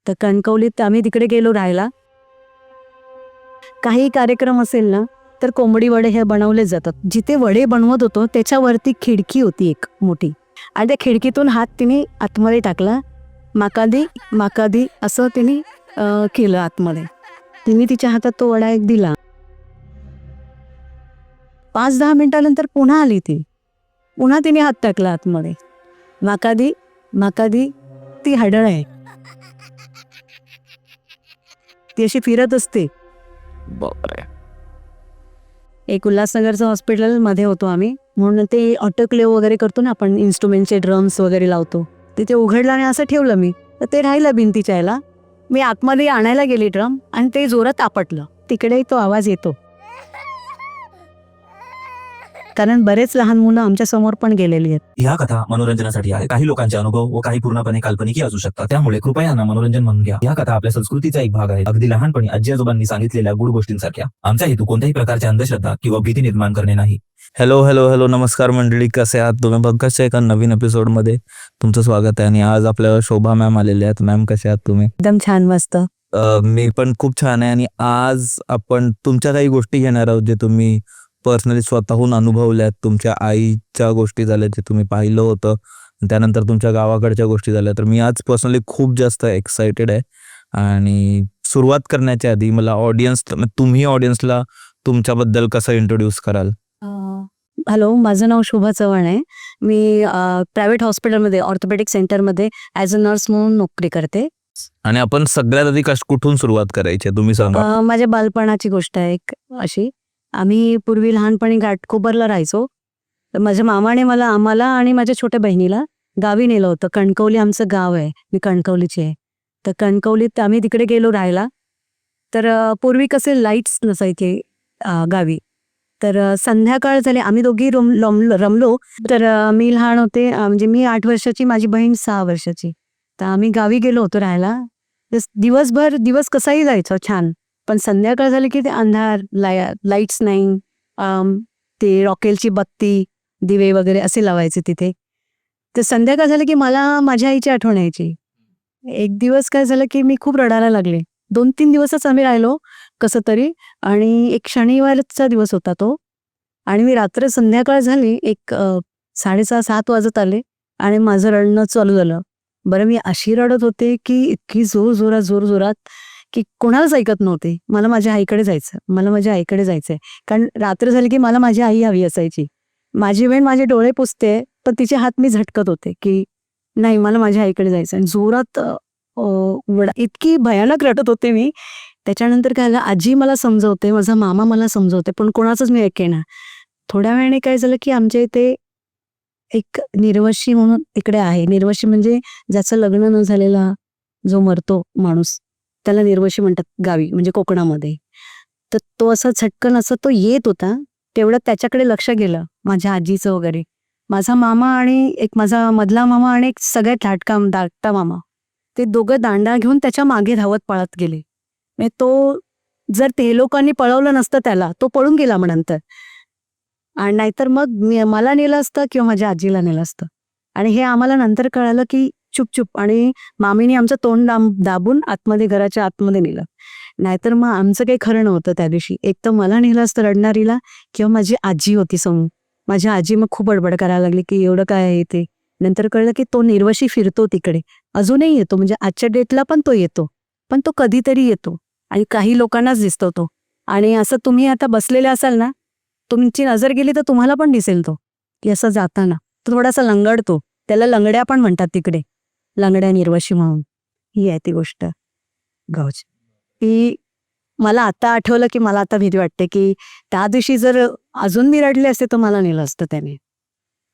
तर कणकवलीत आम्ही तिकडे गेलो राहायला. काही कार्यक्रम असेल ना तर कोंबडी वडे हे बनवले जातात. जिथे वडे बनवत होतो त्याच्यावरती खिडकी होती एक मोठी, आणि त्या खिडकीतून हात तिने आतमध्ये टाकला. माकादी माकादी असं तिने केलं आतमध्ये. तिने तिच्या हातात तो वडा एक दिला. 5-10 मिनिटानंतर पुन्हा आली ती. पुन्हा तिने हात टाकला आतमध्ये. माकादी माकादी. ती हडळ आहे, ती अशी फिरत असते. बापरे. एक उल्हासनगरचं हॉस्पिटल मध्ये होतो आम्ही, म्हणून ते ऑटोक्लेव्ह वगैरे करतो ना आपण, इन्स्ट्रुमेंटचे ड्रम्स वगैरे लावतो. तिथे उघडलं आणि असं ठेवलं मी, तर ते राहिलं भिंतीच्या याला. मी आतमध्ये आणायला गेली ड्रम आणि ते जोरात आपटलं. तिकडे तो आवाज येतो, कारण बरेच लहान मुलं आमच्या समोर पण गेलेली आहेत. ह्या कथा मनोरंजनासाठी आहे. काही लोकांचे अनुभव व काही पूर्णपणे काल्पनिक असू शकतात, त्यामुळे कृपया यांना मनोरंजन म्हणून घ्या. या कथा आपल्या संस्कृतीचा एक भाग आहे, अगदी लहानपणी आजी आजोबांनी सांगितलेल्या गुड गोष्टींसारख्या. आमचा हेतू कोणत्याही प्रकारच्या अंधश्रद्धा किंवा भीती निर्माण करणे नाही. हॅलो हॅलो हॅलो, नमस्कार मंडळी, कसे आहात तुम्ही? पंकजच्या एका नवीन एपिसोडमध्ये तुमचं स्वागत आहे. आणि आज आपल्याला शोभा मॅम आलेले आहेत. मॅम, कसे आहात तुम्ही? एकदम छान, मस्त. मी पण खूप छान आहे. आणि आज आपण तुमच्या काही गोष्टी घेणार आहोत जे तुम्ही पर्सनली स्वतःहून अनुभवल्यात. तुमच्या आईच्या गोष्टी झाल्या जे तुम्ही पाहिलं होतं, त्यानंतर तुमच्या गावाकडच्या गोष्टी झाल्या. तर मी आज पर्सनली खूप जास्त एक्साइटेड आहे. आणि सुरुवात करण्याच्या आधी मला तुम्ही ऑडियन्सला तुमच्याबद्दल कसं इंट्रोड्यूस कराल? हॅलो, माझं नाव शोभा चव्हाण आहे. मी प्रायव्हेट हॉस्पिटलमध्ये ऑर्थोपेडिक सेंटरमध्ये ॲज अ नर्स म्हणून नोकरी करते. आणि आपण सगळ्यात आधी कुठून सुरुवात करायची आहे तुम्ही सांगा. माझ्या बालपणाची गोष्ट आहे एक अशी. आम्ही पूर्वी लहानपणी घाटकोपरला राहायचो. तर माझ्या मामाने आम्हाला आणि माझ्या छोट्या बहिणीला गावी नेलं होतं. कणकवली आमचं गाव आहे, मी कणकवलीची आहे. तर कणकवलीत आम्ही तिकडे गेलो राहायला. तर पूर्वी कसे लाईट्स नसायचे गावी. तर संध्याकाळ झाली, आम्ही दोघी रमलो. तर मी लहान होते, म्हणजे मी 8 वर्षाची, माझी बहीण 6 वर्षाची. तर आम्ही गावी गेलो होतो राहायला. दिवसभर दिवस कसाही जायचा छान, पण संध्याकाळ झाली की ते अंधार, लाईट्स नाही. ते रॉकेलची बत्ती, दिवे वगैरे असे लावायचे तिथे. तर संध्याकाळ झालं की मला माझ्या आईची आठवण यायची. एक दिवस काय झालं की मी खूप रडायला लागले. 2-3 दिवसच आम्ही राहिलो कसं तरी. आणि एक शनिवारचा दिवस होता तो. आणि मी रात्र संध्याकाळ झाली, एक 6:30-7 वाजत आले आणि माझं रडणं चालू झालं. बरं, मी अशी रडत होते की इतकी जोरात की कोणालाच ऐकत नव्हते. मला माझ्या आईकडे जायचंय, कारण रात्र झाली की मला माझी आई हवी असायची. माझी बहीण माझे डोळे पुसते, पण तिचे हात मी झटकत होते की नाही, मला माझ्या आईकडे जायचं. आणि जोरात इतकी भयानक रडत होते मी. त्याच्यानंतर काय झालं, आजी मला समजवते, माझा मामा मला समजवते, पण कोणाचंच मी ऐकेना. थोड्या वेळाने काय झालं की आमच्या इथे एक निर्वशी म्हणून इकडे आहे. निर्वशी म्हणजे ज्याचं लग्न न झालेला जो मरतो माणूस, त्याला निर्वशी म्हणतात गावी, म्हणजे कोकणामध्ये. तर तो असा झटकन असं तो येत होता. तेवढं त्याच्याकडे लक्ष गेलं माझ्या आजीचं वगैरे. माझा मामा आणि एक माझा मधला मामा आणि एक सगळ्यात धाकटा मामा, ते दोघं दांडा घेऊन त्याच्या मागे धावत पळत गेले. म्हणजे तो, जर ते लोकांनी पळवलं नसतं त्याला, तो पळून गेला मग नंतर. आणि नाहीतर मग मला नेलं असतं किंवा माझ्या आजीला नेलं असतं. आणि हे आम्हाला नंतर कळालं की चुपचुप, आणि मामीने आमचं तोंड दाबून घराच्या आतमध्ये नेलं. नाहीतर मग आमचं काही खरं नव्हतं त्या दिवशी. एक तर मला नेलं असतं रडणारीला, किंवा माझी आजी होती समोर. माझी आजी मग खूप बडबड करायला लागली की एवढं काय आहे ते. नंतर कळलं की तो निर्वशी फिरतो तिकडे, अजूनही येतो, म्हणजे आजच्या डेटला पण तो येतो, पण तो कधीतरी येतो आणि काही लोकांनाच दिसतो तो. आणि असं तुम्ही आता बसलेले असाल ना, तुमची नजर गेली तर तुम्हाला पण दिसेल तो, की असं जाताना तो थोडासा लंगडतो. त्याला लंगड्या पण म्हणतात तिकडे, लंगड्या निर्वशी म्हणून. ही आहे ती गोष्ट गावची. की मला आता आठवलं की मला आता भीती वाटते की त्या दिवशी जर अजून मी रडले असते तर मला नेलं असतं त्याने.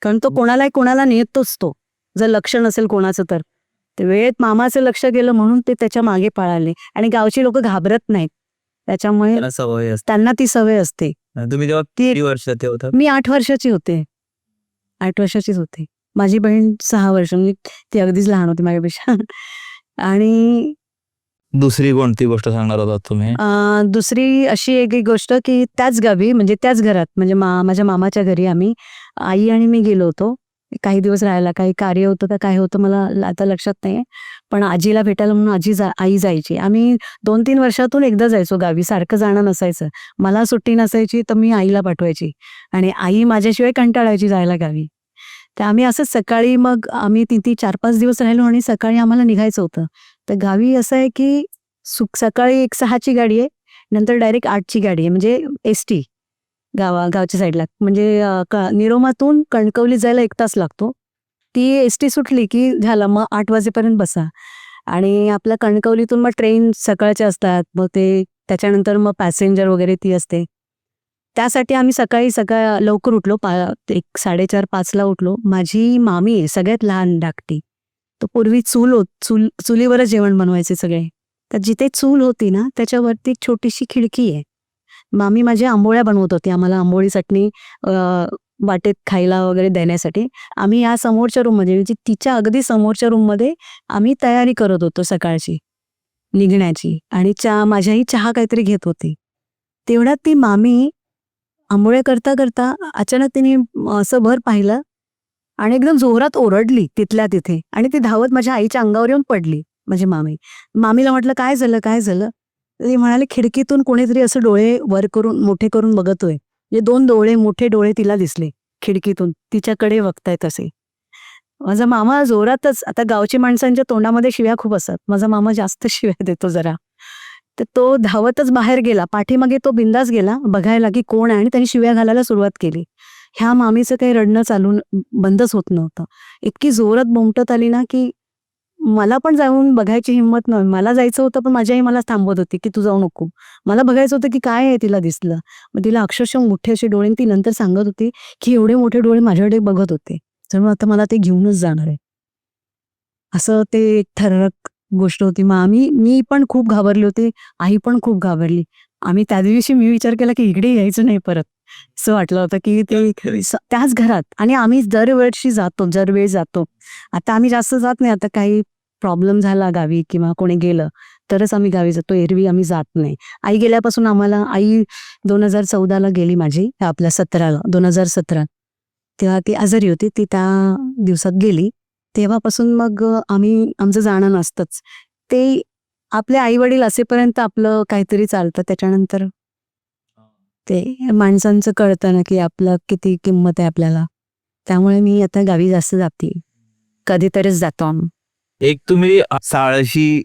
कारण तो कोणाला नेतोच तो, जर लक्ष नसेल कोणाचं तर. ते वेळेत मामाचं लक्ष गेलं म्हणून ते त्याच्या मागे पळाले. आणि गावची लोक घाबरत नाहीत, त्याच्यामुळे त्यांना ती सवय असते. तुम्ही जेव्हा किती वर्षाचे होता? मी 8 वर्षाची होते. 8 वर्षाचीच होते. माझी बहीण 6 वर्ष, म्हणजे ती अगदीच लहान होती माझ्यापेक्षा. आणि दुसरी कोणती गोष्ट सांगणार होता तुम्ही? दुसरी अशी एक गोष्ट की त्याच गावी, म्हणजे त्याच घरात, म्हणजे माझ्या मामाच्या घरी आम्ही आई आणि मी गेलो होतो. काही दिवस राहायला. काही कार्य होतं का काय होतं मला आता लक्षात नाही. पण आजीला भेटायला म्हणून आई जायची. आम्ही 2-3 वर्षातून एकदा जायचो गावी, सारखं जाणं नसायचं. मला सुट्टी नसायची तर मी आईला पाठवायची आणि आई माझ्याशिवाय कंटाळायची जायला गावी. तर आम्ही असंच सकाळी मग आम्ही तिथे 4-5 दिवस राहिलो आणि सकाळी आम्हाला निघायचं होतं. तर गावी असं आहे की सकाळी एक 6ची गाडी आहे, नंतर डायरेक्ट 8ची गाडी आहे, म्हणजे एसटी गावच्या साईडला. म्हणजे निरोमातून कणकवली जायला 1 तास लागतो. ती एसटी सुटली की झालं, मग 8 वाजेपर्यंत बसा. आणि आपल्या कणकवलीतून मग ट्रेन सकाळच्या असतात, मग ते त्याच्यानंतर मग पॅसेंजर वगैरे ती असते. त्यासाठी आम्ही सकाळी लवकर उठलो, 4:30-5ला उठलो. माझी मामी आहे सगळ्यात लहान धाकटी. तर पूर्वी चुलीवरच जेवण बनवायचे सगळे. तर जिथे चूल होती ना त्याच्यावरती एक छोटीशी खिडकी आहे. मामी माझी आंबोळ्या बनवत होती, आम्हाला आंबोळी चटणी वाटेत खायला वगैरे देण्यासाठी. आम्ही या समोरच्या रूममध्ये, म्हणजे तिच्या अगदी समोरच्या रूममध्ये आम्ही तयारी करत होतो सकाळची निघण्याची. आणि माझ्याही चहा काहीतरी घेत होती. तेवढ्यात ती मामी आंबोळ्या करता करता अचानक तिने असं वर पाहिलं आणि एकदम जोरात ओरडली तिथल्या तिथे, आणि ती धावत माझ्या आईच्या अंगावर येऊन पडली. माझी मामीला म्हटलं काय झालं काय झालं. ती म्हणाले खिडकीतून कोणीतरी असं डोळे वर करून मोठे करून बघतोय. म्हणजे 2 मोठे डोळे तिला दिसले खिडकीतून, तिच्याकडे बघतायत असे. माझा मामा जोरातच, आता गावची माणसांच्या तोंडामध्ये शिव्या खूप असतात, माझा मामा जास्त शिव्या देतो जरा. तर तो धावतच बाहेर गेला, पाठीमागे तो बिंदास गेला बघायला की कोण आहे, आणि त्यांनी शिव्या घालायला सुरुवात केली. ह्या मामीचं काही रडणं बंदच होत नव्हतं. इतकी जोरात बोंबटत आली ना की मला पण जाऊन बघायची हिंमत नव्हती. मला जायचं होतं पण माझी आई मला थांबवत होती की तू जाऊ नको. मला बघायचं होतं की काय आहे तिला दिसलं. मग तिला अक्षरशः मोठे असे डोळे, ती नंतर सांगत होती की एवढे मोठे डोळे माझ्याकडे बघत होते, तर मग आता मला ते घेऊनच जाणार आहे. असं ते एक थरारक गोष्ट होती. मग मी पण खूप घाबरली होती, आई पण खूप घाबरली. आम्ही त्या दिवशी मी विचार केला की इकडे यायचं नाही परत. असं वाटलं होतं की ते त्याच घरात, आणि आम्ही दरवेळी जातो. आता आम्ही जास्त जात नाही. आता काही प्रॉब्लेम झाला गावी किंवा कोणी गेलं तरच आम्ही गावी जातो, एरवी आम्ही जात नाही. आई गेल्यापासून आई 2014ला गेली माझी, आपल्या 2017 तेव्हा ती आजारी होती, ती त्या दिवसात गेली. तेव्हापासून मग आमचं जाणं नसतंच. ते आपले आई वडील असेपर्यंत आपलं काहीतरी चालतं, त्याच्यानंतर ते माणसांचं कळतं ना की आपलं किती किंमत आहे आपल्याला. त्यामुळे मी आता गावी जास्त जाते, कधीतरीच जातो आम्ही. एक तुम्ही साळशी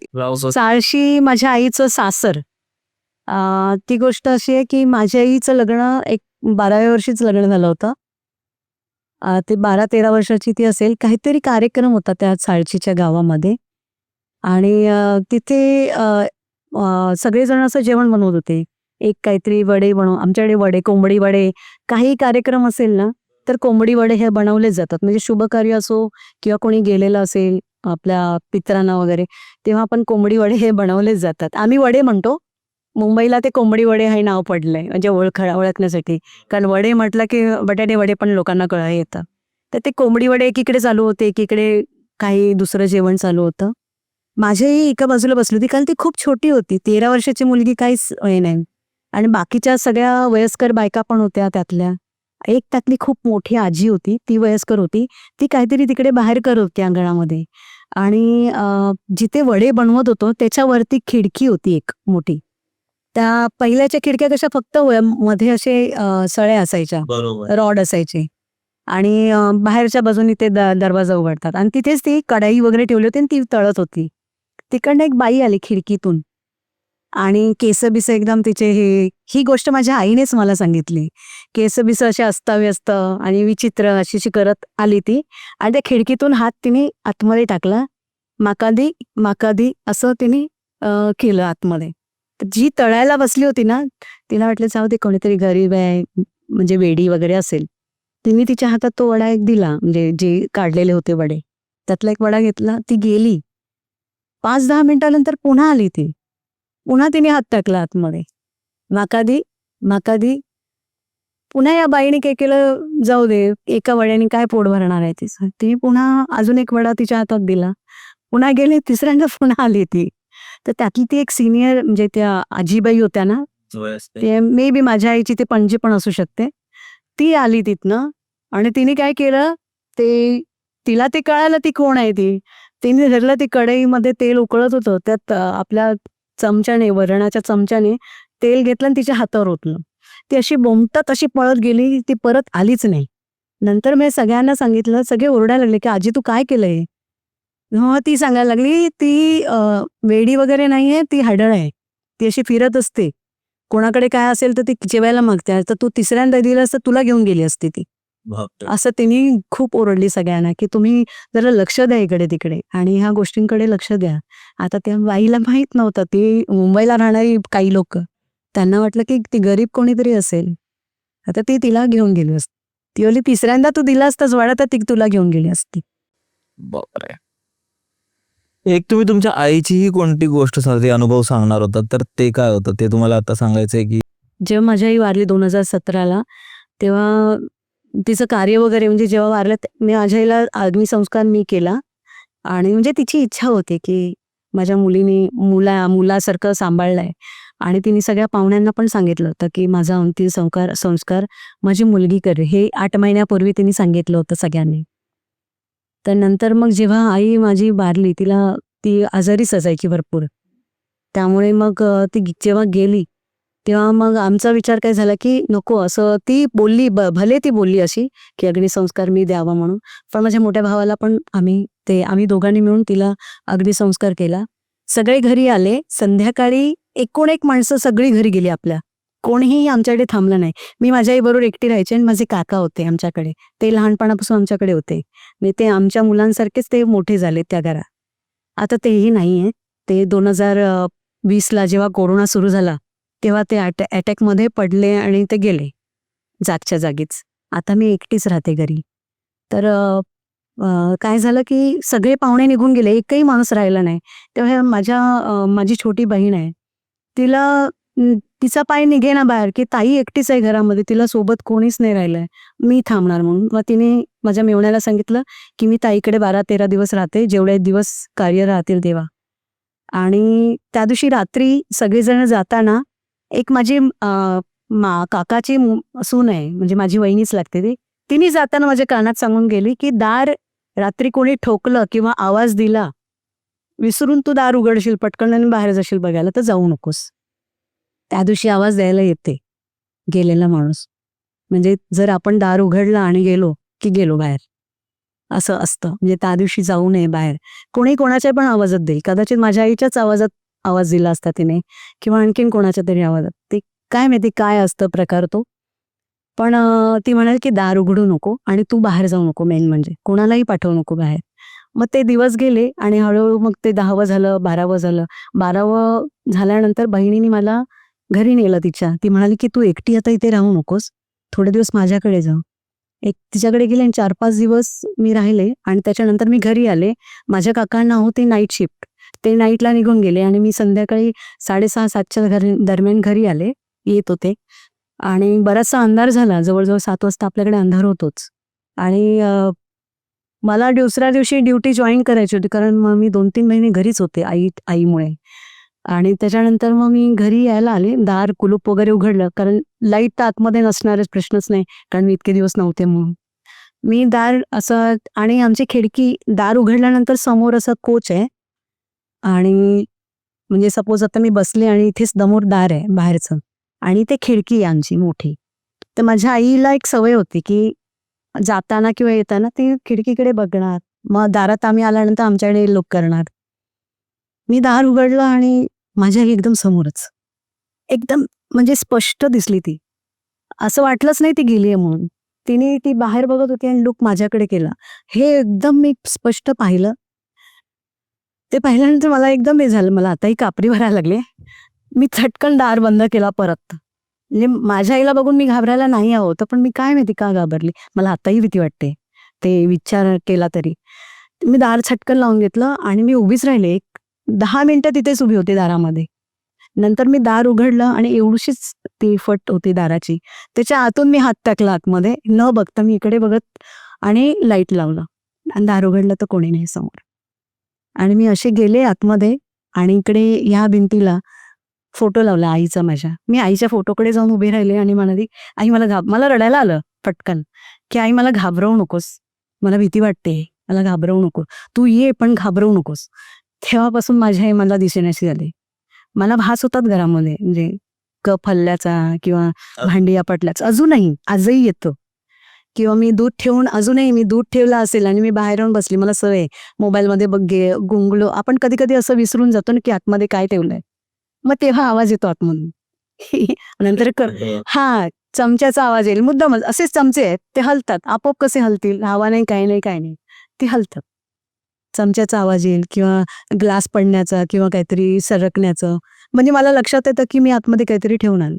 माझ्या आईचं सासर. ती गोष्ट अशी आहे की माझ्या आईचं लग्न एक 12व्या वर्षीच लग्न झालं होतं. ते 12-13 वर्षाची ती असेल. काहीतरी कार्यक्रम होता त्या साळशीच्या गावामध्ये, आणि तिथे सगळेजण असं जेवण बनवत होते. एक काहीतरी वडे आमच्याकडे वडे, कोंबडी वडे, काही कार्यक्रम असेल ना तर कोंबडी वडे हे बनवलेच जातात. म्हणजे शुभकार्य असो किंवा कोणी गेलेलं असेल आपल्या पित्रांना वगैरे, तेव्हा पण कोंबडी वडे हे बनवलेच जातात. आम्ही वडे म्हणतो, मुंबईला ते कोंबडी वडे हे नाव पडलंय म्हणजे ओळखण्यासाठी. कारण वडे म्हटलं की बटाटे वडे पण लोकांना येतं. तर ते कोंबडी वडे एकीकडे चालू होते, एकीकडे काही दुसरं जेवण चालू होतं. माझी आई एका बाजूला बसली होती, कारण ती खूप छोटी होती, 13 वर्षाची मुलगी, काहीच हे नाही. आणि बाकीच्या सगळ्या वयस्कर बायका पण होत्या त्यातल्या. एक त्यातली खूप मोठी आजी होती, ती वयस्कर होती, ती काहीतरी तिकडे बाहेर करत होती अंगणामध्ये. आणि जिथे वडे बनवत होतो त्याच्यावरती खिडकी होती एक मोठी. त्या पहिल्याच्या खिडक्या कशा फक्त मध्ये असे सळ्या असायच्या, रॉड असायचे, आणि बाहेरच्या बाजूनी ते दरवाजा उघडतात, आणि तिथेच ती कढाई वगैरे ठेवली होती आणि ती तळत होती. तिकडनं एक बाई आली खिडकीतून, आणि केस एकदम तिचे ही गोष्ट माझ्या आईनेच मला सांगितली. केस असे अस्ताव्यस्त आणि विचित्र अशी करत आली ती, आणि त्या खिडकीतून हात तिने आतमध्ये टाकला. माकादी असं तिने केलं आतमध्ये. जी तळायला बसली होती ना, तिला वाटलं जाऊ दे कोणीतरी गरीब आहे, म्हणजे वेडी वगैरे असेल. तिने तिच्या हातात तो वडा एक दिला, म्हणजे जे काढलेले होते वडे, त्यातला एक वडा घेतला, ती गेली. 5-10 मिनिटानंतर पुन्हा आली ती, पुन्हा तिने हात टाकला आतमध्ये, माकादी. पुन्हा या बाईने काय केलं, जाऊ दे एका वड्याने काय पोट भरणार आहे तिचं. तिने पुन्हा अजून एक वडा तिच्या हातात दिला, पुन्हा गेली. तिसऱ्यांदा पुन्हा आली ती. तर त्यातली ती एक सिनियर, म्हणजे त्या आजीबाई होत्या ना, ते मे बी माझ्या आईची ते पणजी पण असू शकते, ती आली तिथनं, आणि तिने काय केलं, तिला ते कळालं ती कोण आहे तिने धरलं, ती कढईमध्ये तेल उकळत होतं, त्यात आपल्या चमच्याने, वरणाच्या चमच्याने तेल घेतलं आणि तिच्या हातावर ओतलं. ती अशी बोंबटत अशी पळत गेली, ती परत आलीच नाही. नंतर मी सगळ्यांना सांगितलं, सगळे ओरडायला लागले की आजी तू काय केलंय? मग ती सांगायला लागली, ती वेडी वगैरे नाहीये, ती हाडळ आहे, ती अशी फिरत असते, कोणाकडे काय असेल तर ती जेवायला मागते, तर तू तिसऱ्यांदा दिलं तर तुला घेऊन गेली असती ती. असं तिने खूप ओरडली सगळ्यांना की तुम्ही जरा लक्ष द्या इकडे तिकडे आणि ह्या गोष्टींकडे लक्ष द्या. आता त्या बाईला माहित नव्हतं, ती मुंबईला राहणारी काही लोक, त्यांना वाटलं की ती गरीब कोणीतरी असेल. आता ती तिला घेऊन गेली असती. ती बोलली तिसऱ्यांदा तू दिला असतास वाडा तर ती तुला घेऊन गेली असती. बापरे. एक तुम्ही तुमच्या आईचीही कोणती गोष्ट अनुभव सांगणार होता, तर ते काय होतं ते तुम्हाला आता सांगायचंय की? जेव्हा माझी आई वारली 2017ला, तेव्हा तिचं कार्य वगैरे म्हणजे जेव्हा वारलं मी माझ्या आईला अग्निसंस्कार मी केला आणि म्हणजे तिची इच्छा होती की माझ्या मुलीने मुलासारखं सांभाळलंय आणि तिने सगळ्या पाहुण्यांना पण सांगितलं होतं की माझा अंतिम संस्कार माझी मुलगी करे, हे 8 महिन्यापूर्वी तिने सांगितलं होतं सगळ्यांनी. तर नंतर मग जेव्हा आई माझी वारली, ती आजारीच असायची भरपूर, त्यामुळे मग ती जेव्हा गेली तेव्हा मग आमचा विचार काय झाला की नको, असं ती बोलली, भले ती बोलली अशी की अग्निसंस्कार मी द्यावा म्हणून, पण माझ्या मोठ्या भावाला पण आम्ही दोघांनी मिळून तिला अग्निसंस्कार केला. सगळे घरी आले, संध्याकाळी एकूण एक माणसं सगळी घरी गेली आपल्या, कोणीही आमच्याकडे थांबलं नाही. मी माझ्या आईबरोबर एकटी राहायचे आणि माझे काका होते आमच्याकडे, ते लहानपणापासून आमच्याकडे होते आणि ते आमच्या मुलांसारखेच ते मोठे झाले त्या घरात. आता तेही नाहीये. ते 2020ला जेव्हा कोरोना सुरू झाला तेव्हा ते अटॅकमध्ये पडले आणि ते गेले जागच्या जागीच. आता मी एकटीच राहते घरी. तर काय झालं की सगळे पाहुणे निघून गेले, एकही माणूस राहिला नाही. तेव्हा माझी छोटी बहीण आहे, तिचा पाय निघेना बाहेर की ताई एकटीच आहे घरामध्ये, तिला सोबत कोणीच नाही राहिलंय, मी थांबणार म्हणून. मग तिने माझ्या मेवण्याला सांगितलं की मी ताईकडे 12-13 दिवस राहते, जेवढे दिवस कार्य राहतील तेव्हा. आणि त्या दिवशी रात्री सगळेजण जाताना एक माझी काकाची सून आहे, म्हणजे माझी वहिनीच लागते ती, तिने जाताना माझ्या कानात सांगून गेली की दार रात्री कोणी ठोकलं किंवा आवाज दिला, विसरून तू दार उघडशील पटकन आणि बाहेर जाशील बघायला तर जाऊ नकोस. त्या दिवशी आवाज द्यायला येते गेलेला माणूस, म्हणजे जर आपण दार उघडलं आणि गेलो की गेलो बाहेर, असं असतं. म्हणजे त्या दिवशी जाऊ नये बाहेर. कोणी कोणाच्या पण आवाजात देईल, कदाचित माझ्या आईच्याच आवाजात आवाज दिला असता तिने किंवा आणखीन कोणाच्या तरी आवाजात, ते काय माहिती काय असतं प्रकार तो. पण ती म्हणाली की दार उघडू नको आणि तू बाहेर जाऊ नको, मेन म्हणजे कोणालाही पाठवू नको बाहेर. मग ते दिवस गेले आणि हळूहळू मग ते 10वं झालं, 12वं झालं. 12वं झाल्यानंतर बहिणीने मला घरी नेलं तिच्या. ती म्हणाली की तू एकटी आता इथे राहू नकोस, थोडे दिवस माझ्याकडे जा. तिच्याकडे गेले आणि 4-5 दिवस मी राहिले आणि त्याच्यानंतर मी घरी आले. माझ्या काकांना होती नाईट शिफ्ट, ते नाईटला निघून गेले आणि मी संध्याकाळी 6:30-7च्या दरम्यान घरी येत होते आणि बराचसा अंधार झाला, जवळजवळ 7 वाजता आपल्याकडे अंधार होतोच. आणि मला दुसऱ्या दिवशी ड्युटी जॉईन करायची होती, कारण मग मी 2-3 महिने घरीच होते आईमुळे. आणि त्याच्यानंतर मग मी घरी यायला आले, दार कुलूप वगैरे उघडलं, कारण लाईट तर आतमध्ये नसणारच, प्रश्नच नाही, कारण मी इतके दिवस नव्हते म्हणून. मी दार असं, आणि आमची खिडकी, दार उघडल्यानंतर समोर असं कोच आहे आणि म्हणजे सपोज आता मी बसले आणि इथेच समोर दार आहे बाहेरचं आणि ते खिडकी आहे आमची मोठी. तर माझ्या आईला एक सवय होती की जाताना किंवा येताना ती खिडकीकडे बघणार, मग दारात आम्ही आल्यानंतर आमच्याकडे लुक करणार. मी दार उघडलं आणि माझ्या आई एकदम समोरच, एकदम म्हणजे स्पष्ट दिसली ती, असं वाटलंच नाही ती गेलीये म्हणून. ती बाहेर बघत होती आणि लुक माझ्याकडे केला, हे एकदम मी स्पष्ट पाहिलं. ते पाहिल्यानंतर मला एकदम हे झालं, मला आताही कापरी भरायला लागले. मी चटकन दार बंद केला परत. म्हणजे माझ्या आईला बघून मी घाबरायला नाही हवं होतं, पण मी काय माहिती का घाबरली, मला आताही भीती वाटते ते विचार केला तरी. मी दार छटकन लावून घेतलं आणि मी उभीच राहिले, 10 मिनिटं तिथेच उभी होती दारामध्ये. नंतर मी दार उघडलं आणि एवढीशीच ती फट होती दाराची, त्याच्या आतून मी हात टाकला आतमध्ये, न बघता मी इकडे बघत आणि लाईट लावलं आणि दार उघडलं तर कोणी नाही समोर. आणि मी असे गेले आतमध्ये आणि इकडे ह्या भिंतीला फोटो लावला आईचा माझ्या. मी आईच्या फोटोकडे जाऊन उभी राहिले आणि म्हणाली, आई मला रडायला आलं पटकन की आई मला घाबरवू नकोस, मला भीती वाटते, मला घाबरवू नको, तू ये पण घाबरवू नकोस. तेव्हापासून माझी आई मला दिसेनाशी झाली. मला भास होतात घरामध्ये, म्हणजे कप हल्ल्याचा किंवा भांडी आपटल्याचा अजूनही आजही येतो. किंवा मी दूध ठेवून अजूनही मी दूध ठेवलं असेल आणि मी बाहेर येऊन बसली, मला सवय मोबाईलमध्ये बघे गुंगलो, आपण कधी कधी असं विसरून जातो ना की आतमध्ये काय ठेवलंय, मग तेव्हा आवाज येतो आतमधून. नंतर हा चमच्याचा आवाज येईल, मुद्दामच असेच चमचे आहेत ते हलतात, आपोआप कसे हलतील, हवा नाही काय नाही काय नाही, ते हलतात. चमच्याचा आवाज येईल किंवा ग्लास पडण्याचा किंवा काहीतरी सरकण्याचं, म्हणजे मला लक्षात येतं की मी आतमध्ये काहीतरी ठेवून आले.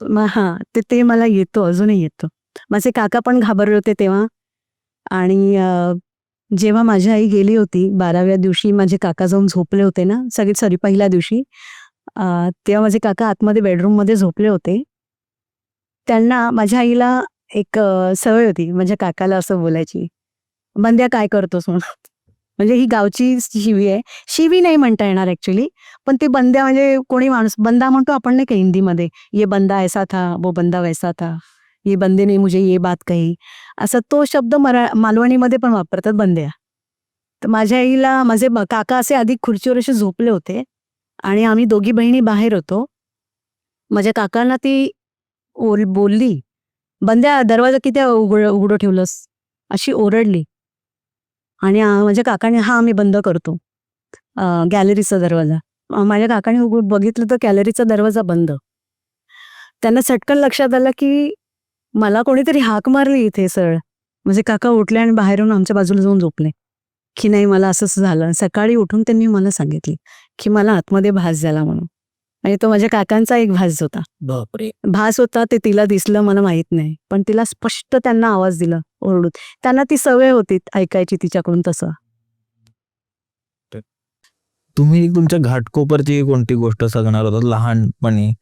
मग हा ते मला येतो, अजूनही येतो. माझे काका पण घाबरले होते तेव्हा. आणि जेव्हा माझी आई गेली होती 12व्या दिवशी, माझे काका जाऊन झोपले होते ना, सॉरी पहिल्या दिवशी, तेव्हा माझे काका आतमध्ये बेडरूममध्ये झोपले होते. त्यांना माझ्या आईला एक सवय होती माझ्या काकाला असं बोलायची, बंद्या काय करतोस म्हणून. म्हणजे ही गावची शिवी आहे, शिवी नाही म्हणता येणार ऍक्च्युली, पण ते बंद्या म्हणजे कोणी माणूस बंदा म्हणतो आपण नाही का हिंदीमध्ये, ये बंदा ऐसा था वो बंदा वैसा था, ये बंदे ने मुझे ये बात कही, असा तो शब्द मालवणीमध्ये पण वापरतात बंद्या. तर माझ्या आईला माझे काका असे आधी खुर्चीवर असे झोपले होते आणि आम्ही दोघी बहिणी बाहेर होतो. माझ्या काकांना ती बोलली, बंद्या दरवाजा किती उघडं ठेवलंस, अशी ओरडली. आणि माझ्या काकाने हा मी बंद करतो गॅलरीचा दरवाजा. माझ्या काकाने बघितलं तर गॅलरीचा दरवाजा बंद. त्यांना चटकन लक्षात आलं की मला कोणीतरी हाक मारली इथे सरळ. म्हणजे काका उठले आणि बाहेरून आमच्या बाजूला जाऊन झोपले की नाही मला असंच झालं. सकाळी उठून त्यांनी मला सांगितले की मला आतमध्ये भास झाला म्हणून. आणि तो माझ्या काकांचा एक भास होता. बापरे. भास होता, ते तिला दिसलं मला माहित नाही, पण तिला स्पष्ट त्यांना आवाज दिला ओरडून. त्यांना ती सवय होती ऐकायची तिच्याकडून तसं. तुम्ही तुमच्या घाटकोपरची कोणती गोष्ट सांगणार होता लहानपणी?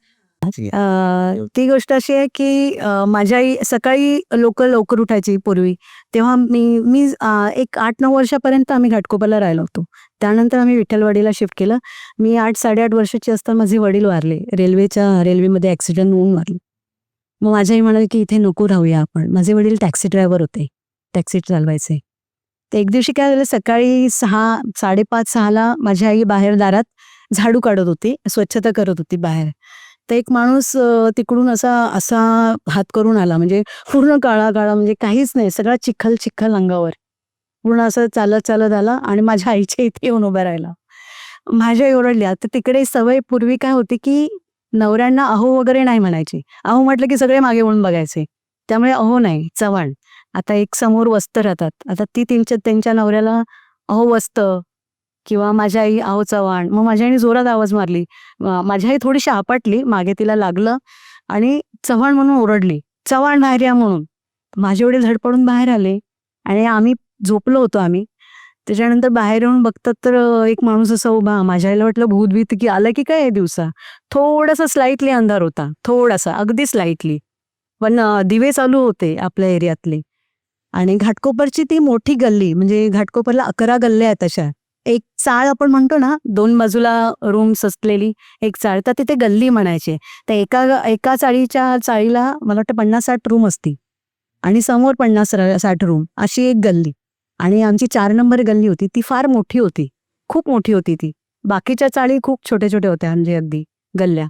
ती गोष्ट अशी आहे की माझ्या आई सकाळी लवकर उठायची पूर्वी. तेव्हा मी एक 8-9 वर्षापर्यंत आम्ही घाटकोपरला राहिलो होतो. त्यानंतर आम्ही विठ्ठलवाडीला शिफ्ट केलं. मी 8-8.5 वर्षाची असताना माझे वडील वारले, रेल्वेमध्ये ऍक्सिडेंट होऊन वारले. मग माझी आई म्हणाली की इथे नको राहूया आपण. माझे वडील टॅक्सी ड्रायव्हर होते, टॅक्सी चालवायचे. तर एक दिवशी काय झालं, सकाळी 6:30-6:30 माझी आई बाहेर दारात झाडू काढत होती, स्वच्छता करत होती बाहेर. तर एक माणूस तिकडून असा हात करून आला, म्हणजे पूर्ण काळा म्हणजे काहीच नाही, सगळा चिखल अंगावर, पूर्ण असं चालत आला आणि माझ्या आईच्या इथे येऊन उभा राहिला. माझ्या आई ओरडल्या. तर तिकडे सवय पूर्वी काय होती की नवऱ्यांना अहो वगैरे नाही म्हणायची. अहो म्हटलं की सगळे मागे वळून बघायचे, त्यामुळे अहो नाही, चव्हाण. आता एक समोर वस्त राहतात, आता ती त्यांच्या नवऱ्याला अहो वस्त किंवा माझ्या आई अहो चव्हाण. मग माझ्या आईने जोरात आवाज मारली. माझी आई थोडीशी आपटली, मागे तिला लागलं आणि चव्हाण म्हणून ओरडली, चव्हाण बाहेर या म्हणून. माझे वडील धडपडून बाहेर आले आणि आम्ही झोपलो होतो आम्ही. त्याच्यानंतर बाहेर येऊन बघतात तर एक माणूस असा उभा. माझ्या आईला वाटलं भूतभीत की आलं की काय दिवसा. थोडासा स्लाइटली अंधार होता, थोडासा, अगदी स्लाइटली, पण दिवे चालू होते आपल्या एरियातले. आणि घाटकोपरची ती मोठी गल्ली, म्हणजे घाटकोपरला 11 गल्ल्या आहेत अशा. एक चाळ आपण म्हणतो ना, 2 बाजूला रूम्स असलेली एक चाळ, तर तिथे गल्ली म्हणायचे. तर एका चाळीला मला वाटतं 50-60 रूम असतील आणि समोर 50-60 रूम, अशी एक गल्ली. आणि आमची 4 नंबर गल्ली होती, ती फार मोठी होती, खूप मोठी होती ती. बाकीच्या चाळी खूप छोट्या होत्या, म्हणजे अगदी गल्ल्या.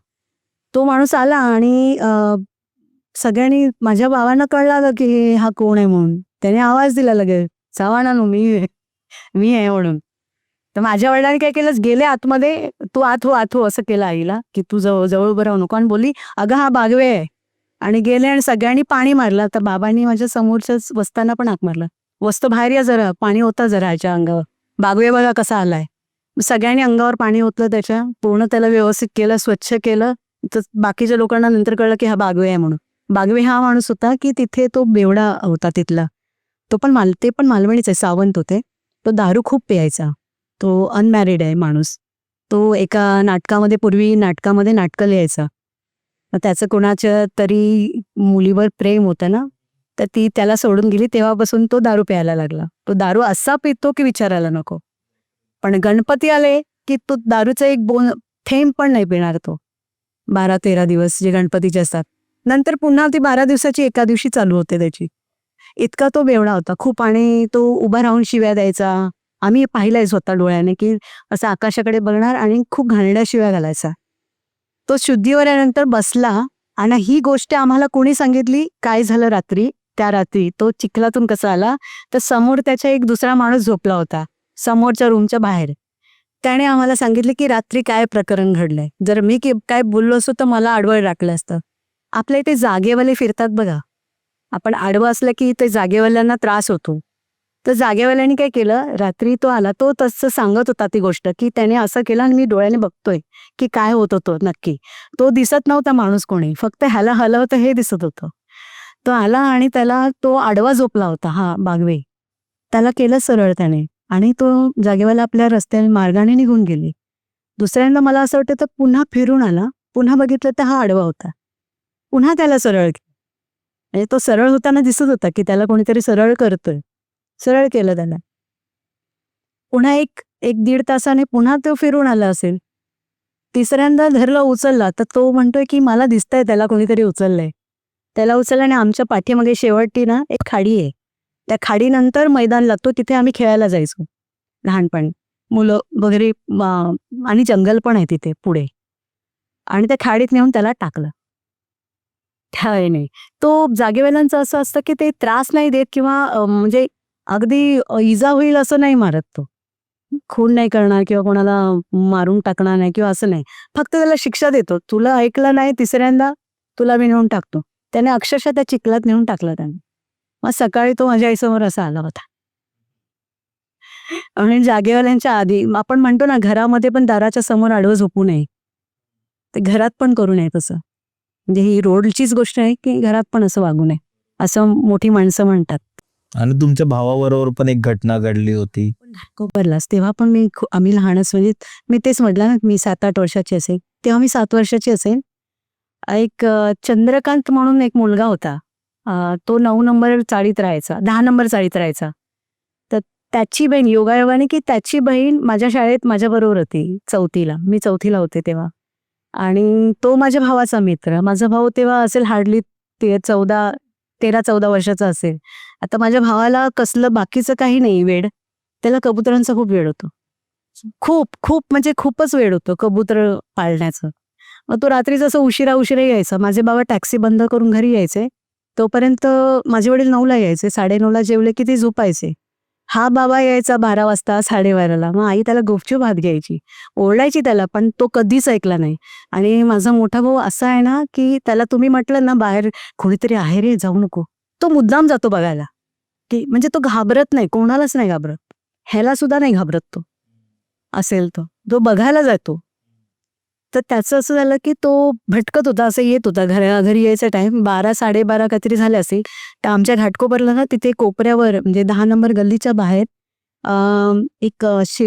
तो माणूस आला आणि सगळ्यांनी, माझ्या भावांना कळलं की हा कोण आहे म्हणून. त्याने आवाज दिला लगेच, चव्हाणानो मी आहे म्हणून. तर माझ्या वडिलांनी काय केलं, गेले आतमध्ये, तू आत हो असं केलं आईला की तू जवळ उभं राहू नको, आणि बोलली अगं हा बागवे आहे, आणि गेले आणि सगळ्यांनी पाणी मारलं. तर बाबांनी माझ्या समोरच्याच वस्तांना पण हाक मारला, वस्त बाहेर या जरा, पाणी होता जरा ह्याच्या अंगावर, बागवे बघा कसा आलाय. सगळ्यांनी अंगावर पाणी ओतलं, त्याच्या पूर्ण त्याला व्यवस्थित केलं, स्वच्छ केलं. तर बाकीच्या लोकांना नंतर कळलं की हा बागवे आहे म्हणून. बागवे हा माणूस होता की तिथे तो बेवडा होता तिथला. ते पण मालवणीच आहे, सावंत होते. तो दारू खूप प्यायचा, तो अनमॅरिड आहे माणूस. तो एका पूर्वी नाटकं लिहायचा. त्याचं कोणाच्या तरी मुलीवर प्रेम होतं ना, तर ती त्याला सोडून गेली. तेव्हापासून तो दारू प्यायला लागला. तो दारू असा पितो की विचारायला नको. पण गणपती आले की तो दारूचा एक थेंब पण नाही पिणार तो, 12-13 दिवस जे गणपतीचे असतात. नंतर पुन्हा ती 12 दिवसाची एका दिवशी चालू होते त्याची. इतका तो बेवडा होता खूप. आणि तो उभा राहून शिव्या द्यायचा. आम्ही पाहिलंय स्वतः डोळ्याने की असं आकाशाकडे बघणार आणि खूप घाणेरड्या शिव्या घालायचा. तो शुद्धीवर आल्यानंतर बसला आणि ही गोष्ट आम्हाला कोणी सांगितली, काय झालं रात्री, त्या रात्री तो चिखलातून कसा आला, तर समोर त्याचा एक दुसरा माणूस झोपला होता समोरच्या रूमच्या बाहेर. त्याने आम्हाला सांगितलं की रात्री काय प्रकरण घडलंय. जर मी काय बोललो असतो तर मला आडवं टाकलं असतं. आपल्या इथे जागेवाले फिरतात बघा, आपण आडवं असलं की ते जागेवाल्यांना त्रास होतो. तर जागेवाल्यांनी काय केलं, रात्री तो आला, तो तसं सांगत होता ती गोष्ट की त्याने असं केलं आणि मी डोळ्याने बघतोय की काय होत होतं नक्की. तो दिसत नव्हता माणूस कोणी, फक्त ह्याला हलवतं हे दिसत होतं. तो आला आणि त्याला तो आडवा झोपला होता, हा बागवे. त्याला केलं सरळ त्याने आणि तो जागेवाला आपल्या रस्त्याने मार्गाने निघून गेले. दुसऱ्यांदा मला असं वाटतं तर पुन्हा फिरून आला, पुन्हा बघितलं तर हा आडवा होता. पुन्हा त्याला सरळ केलं. म्हणजे तो सरळ होताना दिसत होता की त्याला कोणीतरी सरळ करतोय. सरळ केलं त्याला. पुन्हा एक 1-1.5 तासाने पुन्हा तो फिरून आला असेल. तिसऱ्यांदा धरला, उचलला, तर तो म्हणतोय की मला दिसतंय त्याला कोणीतरी उचललंय. त्याला उचललं आणि आमच्या पाठीमागे शेवटी ना एक खाडी आहे. त्या खाडीनंतर मैदान लागतो, तिथे आम्ही खेळायला जायचो लहानपणी. मुलं वगैरे आणि जंगल पण आहे तिथे पुढे. आणि त्या खाडीत नेऊन त्याला टाकलं. त्यावेळेने तो जागेवाल्यांचं असं असतं की ते त्रास नाही देत किंवा म्हणजे अगदी इजा होईल असं नाही मारत तो. खून नाही करणार किंवा कोणाला मारून टाकणार नाही किंवा असं नाही. फक्त त्याला शिक्षा देतो. तुला ऐकलं नाही तिसऱ्यांदा तुला मी नेऊन टाकतो. त्याने अक्षरशः त्या चिखलात नेऊन टाकलं त्याने. मग सकाळी तो माझ्या आईसमोर असा आला होता. आणि जागेवाल्यांच्या आधी आपण म्हणतो ना, घरामध्ये पण दाराच्या समोर आडवं झोपू नये. ते घरात पण करू नये तसं. म्हणजे ही रोडचीच गोष्ट आहे की घरात पण असं वागू नये, असं मोठी माणसं म्हणतात. आणि तुमच्या भावाबरोबर पण एक घटना घडली होती. घाटकोपरलाच तेव्हा पण आम्ही लहानच, म्हणजे मी तेच म्हटलं ना, मी 7-8 वर्षाची असेल तेव्हा, मी 7 वर्षाची असेल. एक चंद्रकांत म्हणून एक मुलगा होता. तो 9 नंबर चाळीत राहायचा, 10 नंबर चाळीत राहायचा. तर त्याची बहीण, योगायोगाने की त्याची बहीण माझ्या शाळेत माझ्याबरोबर होती 4थीला. मी 4थीला होते तेव्हा. आणि तो माझ्या भावाचा मित्र. माझा भाऊ तेव्हा असेल हार्डली 13-14 वर्षाचा असेल. आता माझ्या भावाला कसलं बाकीचं काही नाही वेड, त्याला कबुतरांचा खूप वेड होतो. खूप खूप म्हणजे खूपच वेड होतं कबूतर पाळण्याचं. मग तो रात्री जसं उशिरा यायचा. माझे बाबा टॅक्सी बंद करून घरी यायचे. तोपर्यंत माझे वडील 9ला यायचे. 9:30ला जेवले की ते झोपायचे. हा बाबा यायचा 12 वाजता, 12:30ला. मग आई त्याला गुपचूप हात घ्यायची, ओरडायची त्याला, पण तो कधीच ऐकला नाही. आणि माझा मोठा भाऊ असा आहे ना की त्याला तुम्ही म्हटलं ना बाहेर कोणीतरी आहे रे, जाऊ नको, तो मुद्दाम जातो बघायला. की म्हणजे तो घाबरत नाही, कोणालाच नाही घाबरत, ह्याला सुद्धा नाही घाबरत. तो असेल तो बघायला जातो. तर त्याचं असं झालं की तो भटकत होता, असं येत होता घरी यायचा टाइम 12-12:30 काहीतरी झाले असेल. तर आमच्या घाटकोपरला ना तिथे कोपऱ्यावर, म्हणजे 10 नंबर गल्लीच्या बाहेर एक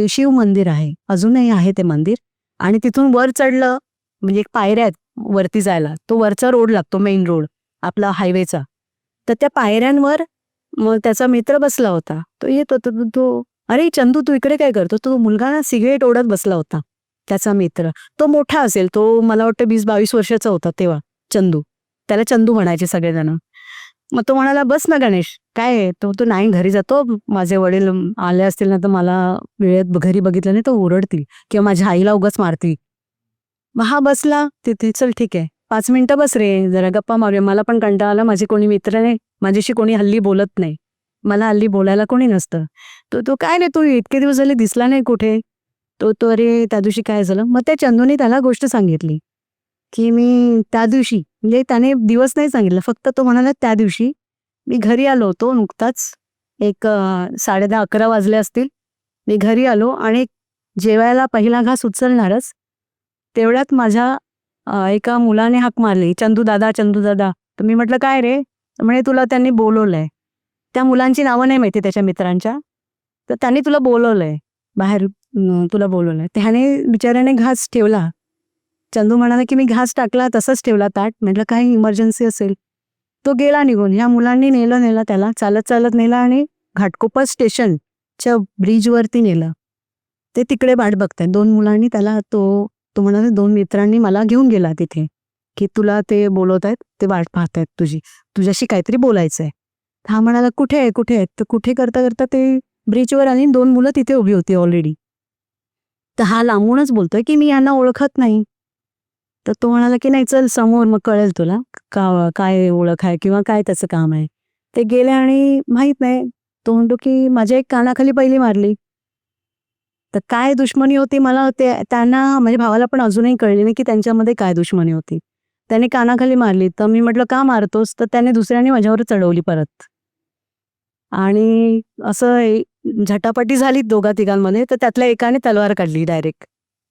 शिव मंदिर आहे, अजूनही आहे ते मंदिर. आणि तिथून वर चढलं म्हणजे एक पायऱ्या आहेत वरती जायला. तो वरचा रोड लागतो, मेन रोड आपला हायवेचा. तर त्या पायऱ्यांवर मग त्याचा मित्र बसला होता. तो येत होता, तो अरे चंदू तू इकडे काय करतो. तो मुलगा ना सिगरेट ओढत बसला होता, त्याचा मित्र. तो मोठा असेल, तो मला वाटतं 20-22 वर्षाचा होता तेव्हा. चंदू, त्याला चंदू म्हणायचे सगळेजण. मग तो म्हणाला बस ना गणेश, काय आहे. तो नाही घरी जातो, माझे वडील आले असतील ना तर मला वेळेत घरी बघितलं नाही तर ओरडतील किंवा माझ्या आईला उगाच मारतील. मग हा बसला तिथे. चल ठीक आहे, 5 मिनिटं बस रे, जरा गप्पा मारूया, मला पण कंटाळा आला, माझे कोणी मित्र नाही, माझ्याशी कोणी हल्ली बोलत नाही, मला हल्ली बोलायला कोणी नसतं. तो काय रे, तू इतके दिवस झाले दिसला नाही कुठे. तो अरे त्या दिवशी काय झालं. मग त्या चंदूने त्याला गोष्ट सांगितली की मी त्या दिवशी, म्हणजे त्याने दिवस नाही सांगितलं, फक्त तो म्हणाला त्या दिवशी मी घरी आलो होतो नुकताच, एक 10:30-11 वाजले असतील. मी घरी आलो आणि जेवायला पहिला घास उचलणारच तेवढ्यात माझ्या एका मुलाने हाक मारली, चंदू दादा, चंदू दादा. तर मी म्हटलं काय रे. म्हणे तुला त्यांनी बोलवलंय. त्या मुलांची नावं नाही माहिती त्याच्या मित्रांच्या. तर त्यांनी तुला बोलवलंय बाहेर, तुला बोलवलंय. त्याने बिचाऱ्याने घास ठेवला. चंदू म्हणाला की मी घास टाकला तसंच ठेवला ताट. म्हटलं काही इमर्जन्सी असेल. तो गेला निघून. ह्या मुलांनी नेला त्याला, चालत नेला आणि घाटकोपर स्टेशनच्या ब्रिजवरती नेलं. ते तिकडे वाट बघतायत 2 मुलांनी त्याला. तो म्हणाला 2 मित्रांनी मला घेऊन गेला तिथे की तुला ते बोलवतायत, ते वाट पाहतायत तुझ्याशी काहीतरी बोलायचंय. हा म्हणाला कुठे आहे कुठे आहेत, तर कुठे करता करता ते ब्रिजवर आली आणि 2 मुलं तिथे उभी होती ऑलरेडी. तर हा लांबूनच बोलतोय की मी यांना ओळखत नाही. तर तो म्हणाला की नाही चल समोर मग कळेल तुला काय ओळख आहे किंवा काय त्याचं काम आहे. ते गेले आणि माहित नाही, तो म्हणतो की माझ्या एक कानाखाली पहिली मारली. तर काय दुश्मनी होती मला त्यांना माझ्या भावाला पण अजूनही कळली नाही की त्यांच्यामध्ये काय दुश्मनी होती. त्याने कानाखाली मारली. तर मी म्हटलं का मारतोस, तर त्याने दुसऱ्याने माझ्यावर चढवली परत. आणि असं झटापटी झाली दोघा तिघांमध्ये. तर त्यातल्या एकाने तलवार काढली डायरेक्ट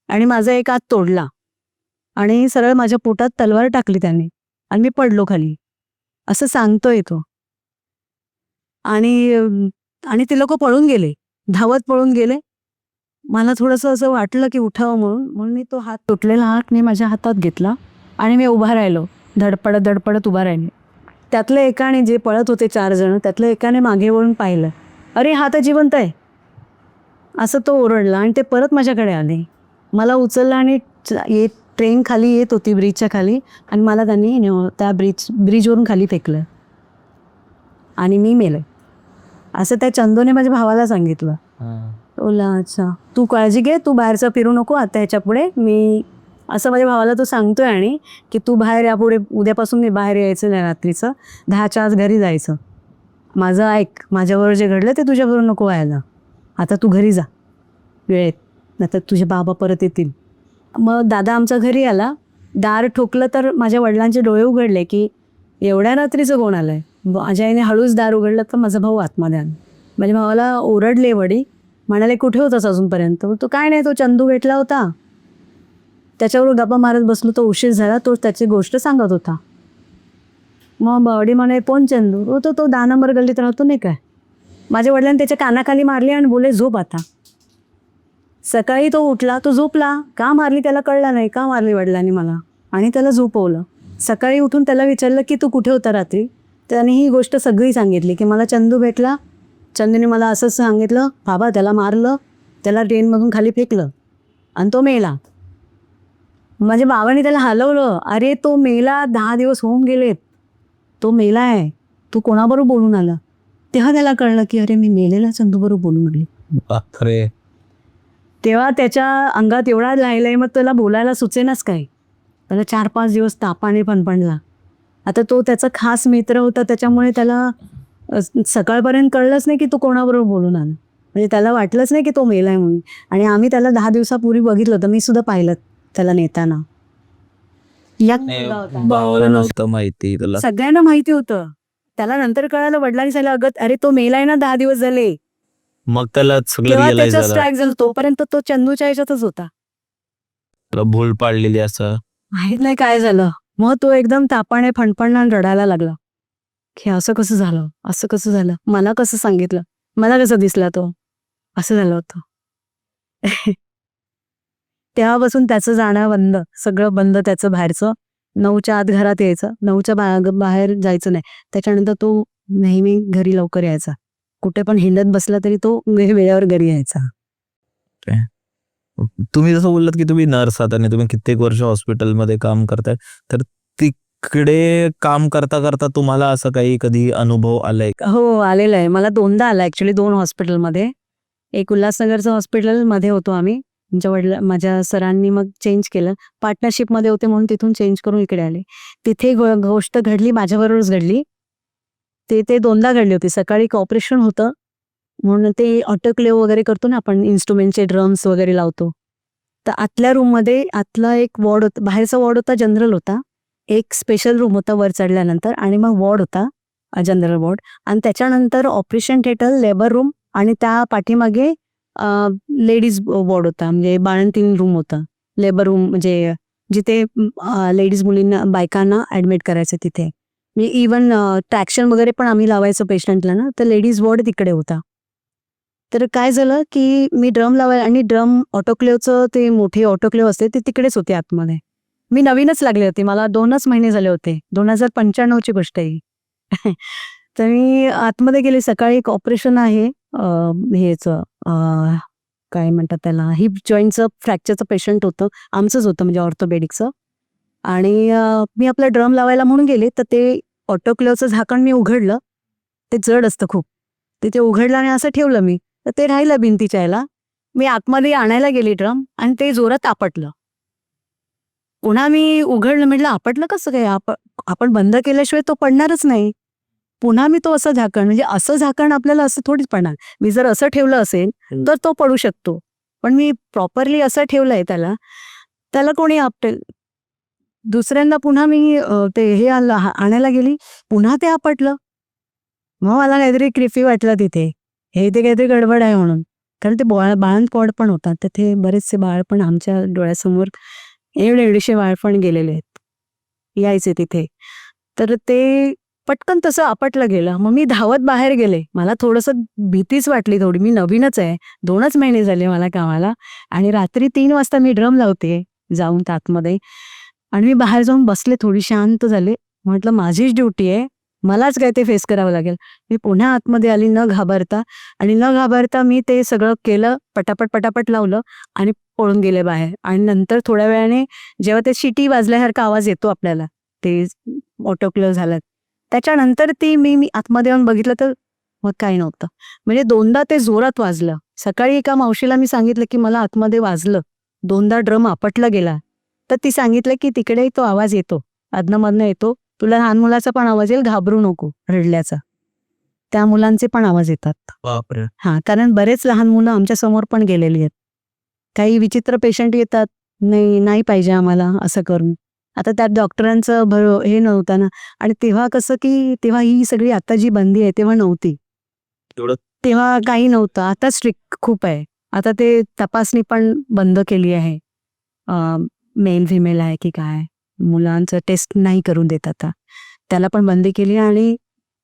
आणि माझा एक हात तोडला आणि सरळ माझ्या पोटात तलवार टाकली त्याने आणि मी पडलो खाली. असं सांगतोय तो. आणि ते लोक पळून गेले, धावत पळून गेले. मला थोडंसं असं वाटलं की उठावं म्हणून मी तो हात तुटलेला हात मी माझ्या हातात घेतला आणि मी उभा राहिलो, धडपडत धडपडत उभा राहिले. त्यातल्या एकाने, जे पळत होते 4 जण, त्यातल्या एकाने मागे वळून पाहिलं, अरे हा तर जिवंत आहे, असं तो ओरडला आणि ते परत माझ्याकडे आले. मला उचललं आणि ट्रेन खाली येत होती ब्रिजच्या खाली आणि मला त्यांनी त्या ब्रिजवरून खाली फेकलं आणि मी मेले. असं त्या चंदूने माझ्या भावाला सांगितलं. बोला अच्छा तू काळजी घे, तू बाहेरचं फिरू नको आता ह्याच्या पुढे. मी असं माझ्या भावाला तो सांगतोय आणि की तू बाहेर यापुढे उद्यापासून मी बाहेर यायचं नाही, रात्रीचं 10च्या आत घरी जायचं. माझं ऐक, माझ्याबरोबर जे घडलं ते तुझ्याबरोबर नको व्हायला. आता तू घरी जा वेळेत, नाहीतर तुझे बाबा परत येतील. मग दादा आमच्या घरी आला, दार ठोकलं तर माझ्या वडिलांचे डोळे उघडले की एवढ्या रात्रीचं कोण आलंय. माझ्या आईने हळूच दार उघडलं तर माझा भाऊ आतमध्ये आला. माझ्या भावाला ओरडले वडील, म्हणाले कुठे होतास अजूनपर्यंत. तो काय नाही, तो चंदू भेटला होता, त्याच्यावर गप्पा मारत बसलो, तो उशीर झाला, तो त्याची गोष्ट सांगत होता. मग वडील म्हणे कोण चंदू. तो 10 नंबर गल्लीत राहतो नाही काय. माझ्या वडिलांनी त्याच्या कानाखाली मारली आणि बोले झोप आता. सकाळी तो उठला, तो झोपला. का मारली त्याला कळलं नाही, का मारली वडिलांनी मला, आणि त्याला झोपवलं. सकाळी उठून त्याला विचारलं की तू कुठे होता रात्री. त्याने ही गोष्ट सगळी सांगितली की मला चंदू भेटला, चंदूने मला असंच सांगितलं, बाबा त्याला मारलं, त्याला ट्रेनमधून खाली फेकलं आणि तो मेला. माझ्या बाबाने त्याला हलवलं, अरे तो मेला, 10 दिवस होऊन गेलेत, तो मेला आहे, तू कोणाबरोबर बोलून आला. तेव्हा त्याला कळलं की अरे मी मेलेला चंदूबरोबर बोलून आले. बापरे. तेव्हा त्याच्या अंगात एवढा राहिलाय, मग त्याला बोलायला सुचेनाच काय. त्याला 4-5 दिवस तापाने फणफणला. आता तो त्याचा खास मित्र होता, त्याच्यामुळे त्याला सकाळपर्यंत कळलंच नाही की तो कोणाबरोबर बोलून आला. म्हणजे त्याला वाटलंच नाही की तो मेलाय म्हणून. आणि आम्ही त्याला 10 दिवसापूर्वी बघितलं होतं, मी सुद्धा पाहिलं त्याला नेताना. भावाला नव्हतं माहिती तुला. सगळ्यांना माहिती होतं. त्याला नंतर कळालं, वडिलांनी सांगितलं अगं अरे तो मेलाय ना 10 दिवस झाले. मग त्याला सगळं तेव्हा रिअलाइज त्याचा झालं, स्ट्राईक झाला. तोपर्यंत तो चंदूच्या ह्याच्यातच होता, तुला भूल पाडलेली असं. माहित नाही काय झालं. मग तो एकदम तापाने फणफणला आणि रडायला लागला की असं कसं झालं, असं कसं झालं, मला कसं सांगितलं, मला कसं दिसला तो, असं झालं होतं. तेव्हापासून त्याचं जाणं बंद, सगळं बंद त्याचं बाहेरचं. 9च्या आत घरात यायचं, 9च्या बाहेर जायचं नाही. त्याच्यानंतर तो नेहमी घरी लवकर यायचा. कुठे पण हिंडत बसला तरी तो वेळेवर घरी यायचा. तुम्ही जसं बोललात की तुम्ही नर्स आहात आणि तुम्ही कित्येक वर्ष हॉस्पिटलमध्ये काम करताय, तर तिकडे काम करता करता तुम्हाला असं काही कधी अनुभव आलाय का? हो आलेलं आहे. मला 2दा आला ॲक्च्युली, 2 हॉस्पिटलमध्ये. एक उल्हासनगरचं हॉस्पिटलमध्ये होतो आम्ही. माझ्या सरांनी मग चेंज केलं, पार्टनरशिपमध्ये होते म्हणून तिथून चेंज करून इकडे आले. तिथे गोष्ट घडली, माझ्याबरोबरच घडली. ते 2दा घडली होती. सकाळी एक ऑपरेशन होतं म्हणून ते ऑटोक्लेव्ह वगैरे करतो ना आपण, इन्स्ट्रुमेंटचे ड्रम्स वगैरे लावतो. तर आतल्या रूममध्ये आतला एक वॉर्ड होता, बाहेरचा वॉर्ड होता, जनरल होता. एक स्पेशल रूम होता वर चढल्यानंतर आणि मग वॉर्ड होता, जनरल वॉर्ड. आणि त्याच्यानंतर ऑपरेशन थिएटर, लेबर रूम आणि त्या पाठीमागे लेडीज वॉर्ड होता, म्हणजे बाळंतीण रूम होता. लेबर रूम म्हणजे जिथे लेडीज मुलींना, बायकांना ॲडमिट करायचं तिथे. म्हणजे इवन ट्रॅक्शन वगैरे पण आम्ही लावायचो पेशंटला ना, तर लेडीज वॉर्ड तिकडे होता. तर काय झालं की मी ड्रम लावायला, आणि ड्रम ऑटोक्लेव्हचं ते मोठे ऑटोक्लेव्ह असते ते तिकडेच होते आतमध्ये. मी नवीनच लागले होते, मला 2च महिने झाले होते, 2095ची गोष्ट आहे. तर मी आतमध्ये गेले. सकाळी एक ऑपरेशन आहे ह्याचं, काय म्हणतात त्याला, हिप जॉईंटचं फ्रॅक्चरचं पेशंट होतं, आमचंच होतं म्हणजे ऑर्थोपेडिकचं. आणि मी आपला ड्रम लावायला म्हणून गेले, तर ते ऑटोक्लेव्हचं झाकण मी उघडलं ते जड असतं खूप. ते उघडलं आणि असं ठेवलं मी, तर ते राहिलं भिंतीच्या याला. मी आतमध्ये आणायला गेली ड्रम आणि ते जोरात आपटलं. पुन्हा मी उघडलं, म्हटलं आपटलं कसं काय? आपण बंद केल्याशिवाय तो पडणारच नाही. पुन्हा मी तो असं झाकण, म्हणजे असं झाकण आपल्याला असं थोडीच पडणार. मी जर असं ठेवलं असेल तर तो पडू शकतो, पण मी प्रॉपरली असं ठेवलंय त्याला कोणी आपटेल. दुसऱ्यांदा पुन्हा मी ते हे आणायला गेली, पुन्हा ते आपटलं. मग मला काहीतरी क्रिफी वाटलं तिथे, हे ते काहीतरी गडबड आहे म्हणून. कारण ते बाळंतपॉड पण होतात, तिथे बरेचसे बाळ पण आमच्या डोळ्यासमोर एवढेशे बाळ पण गेलेले आहेत, यायचे तिथे. तर ते पटकन तसं आपटलं गेलं. मग मी धावत बाहेर गेले. मला थोडंसं भीतीच वाटली थोडी, मी नवीनच आहे, 2च महिने झाले मला कामाला, आणि रात्री 3 वाजता मी ड्रम लावते जाऊन आतमध्ये. आणि मी बाहेर जाऊन बसले, थोडी शांत झाले. म्हटलं माझीच ड्युटी आहे, मलाच काय ते फेस करावं लागेल. मी पुन्हा आतमध्ये आली न घाबरता, आणि न घाबरता मी ते सगळं केलं, पटापट लावलं आणि पळून गेले बाहेर. आणि नंतर थोड्या वेळाने जेव्हा ते शिटी वाजल्यासारखा आवाज येतो आपल्याला, ते ऑटो क्लोज झालं, त्याच्यानंतर मी आतमध्ये येऊन बघितलं तर मग काही नव्हतं. म्हणजे 2दा ते जोरात वाजलं. सकाळी एका मावशीला मी सांगितलं की मला आतमध्ये वाजलं, 2दा ड्रम आपटला गेला. तर ती सांगितलं की तिकडे तो आवाज येतो, अधनं येतो, तुला लहान मुलाचा पण आवाज येईल, घाबरू नको रडल्याचा. त्या मुलांचे पण आवाज येतात. बापरे. कारण बरेच लहान मुलं आमच्या समोर पण गेलेली आहेत. काही विचित्र पेशंट येतात, नाही पाहिजे आम्हाला असं करून. आता त्यात डॉक्टरांचं हे नव्हतं ना. आणि तेव्हा कसं की तेव्हा ही सगळी आता जी बंदी आहे तेव्हा नव्हती. तेवढं तेव्हा काही नव्हतं. आता स्ट्रिक्ट खूप आहे. आता ते तपासणी पण बंद केली आहे. मेल फिमेल आहे की काय, मुलांचं टेस्ट नाही करून देत आता, त्याला पण बंदी केली. आणि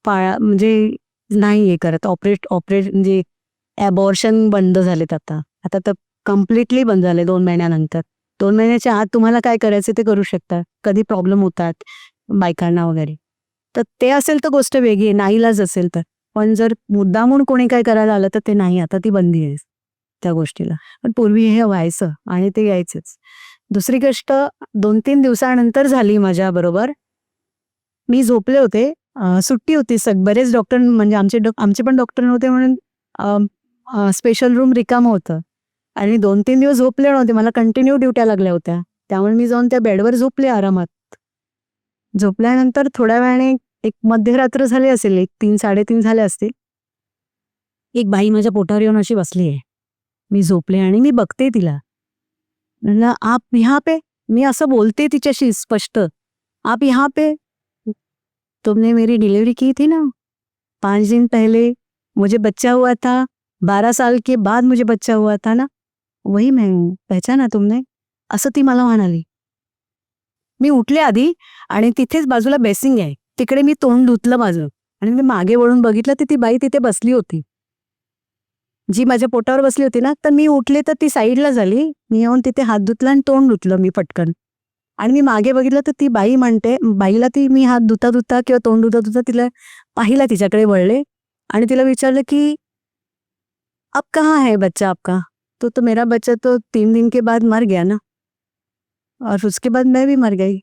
म्हणजे नाही हे करत, ऑपरेट म्हणजे ॲबॉर्शन बंद झालेत आता तर कम्प्लिटली बंद झाले 2 महिन्यानंतर. 2 महिन्याच्या आत तुम्हाला काय करायचं ते करू शकता. कधी प्रॉब्लेम होतात बायकांना वगैरे, तर ते असेल तर गोष्ट वेगळी आहे, नाईलाज असेल तर. पण जर मुद्दामून कोणी काय करायला आलं तर ते नाही, आता ती बंदी आहे त्या गोष्टीला. पण पूर्वी हे व्हायचं आणि ते यायचंच. दुसरी गोष्ट 2-3 दिवसानंतर झाली माझ्या बरोबर. मी झोपले होते, सुट्टी होती, बरेच डॉक्टर, म्हणजे आमचे पण डॉक्टर नव्हते म्हणून स्पेशल रूम रिकामं होतं. आणि 2-3 दिवस झोपले नव्हते, मला कंटिन्यू ड्युट्या लागल्या होत्या. त्यामुळे मी जाऊन त्या बेडवर झोपले आरामात. झोपल्यानंतर थोड्या वेळाने, एक मध्यरात्र झाली असेल, 3-3:30 झाले असतील, एक बाई माझ्या पोटावर येऊन अशी बसली आहे. मी झोपले आणि मी बघते तिला. म्हणलं आप यहाँ पे, मी असं बोलते तिच्याशी स्पष्ट, आप यहाँ पे, तुमने मेरी डिलीवरी की थी ना 5 दिन पहले, मुझे बच्चा हुआ था, 12 साल के बाद मुझे बच्चा हुआ था ना, वही मैं हूँ, पहचाना तुमने, असं ती मला म्हणाली. मी उठले आधी, आणि तिथेच बाजूला बेसिंग आहे, तिकडे मी तोंड धुतलं माझं, आणि मी मागे वळून बघितलं तर ती बाई तिथे बसली होती, जी माझ्या पोटावर बसली होती ना. तर मी उठले तर ती साईडला झाली, मी येऊन तिथे हात धुतला आणि तोंड धुतलं मी पटकन. आणि मी मागे बघितलं तर ती बाई म्हणते, बाईला मी हात धुता किंवा तोंड धुता तिला पाहिला, तिच्याकडे वळले आणि तिला विचारलं की अब कहाँ है बच्चा आपका? तो मेरा बच्चा तो 3 दिन के बाद मर गया ना, और उसके बाद मैं भी मर गई.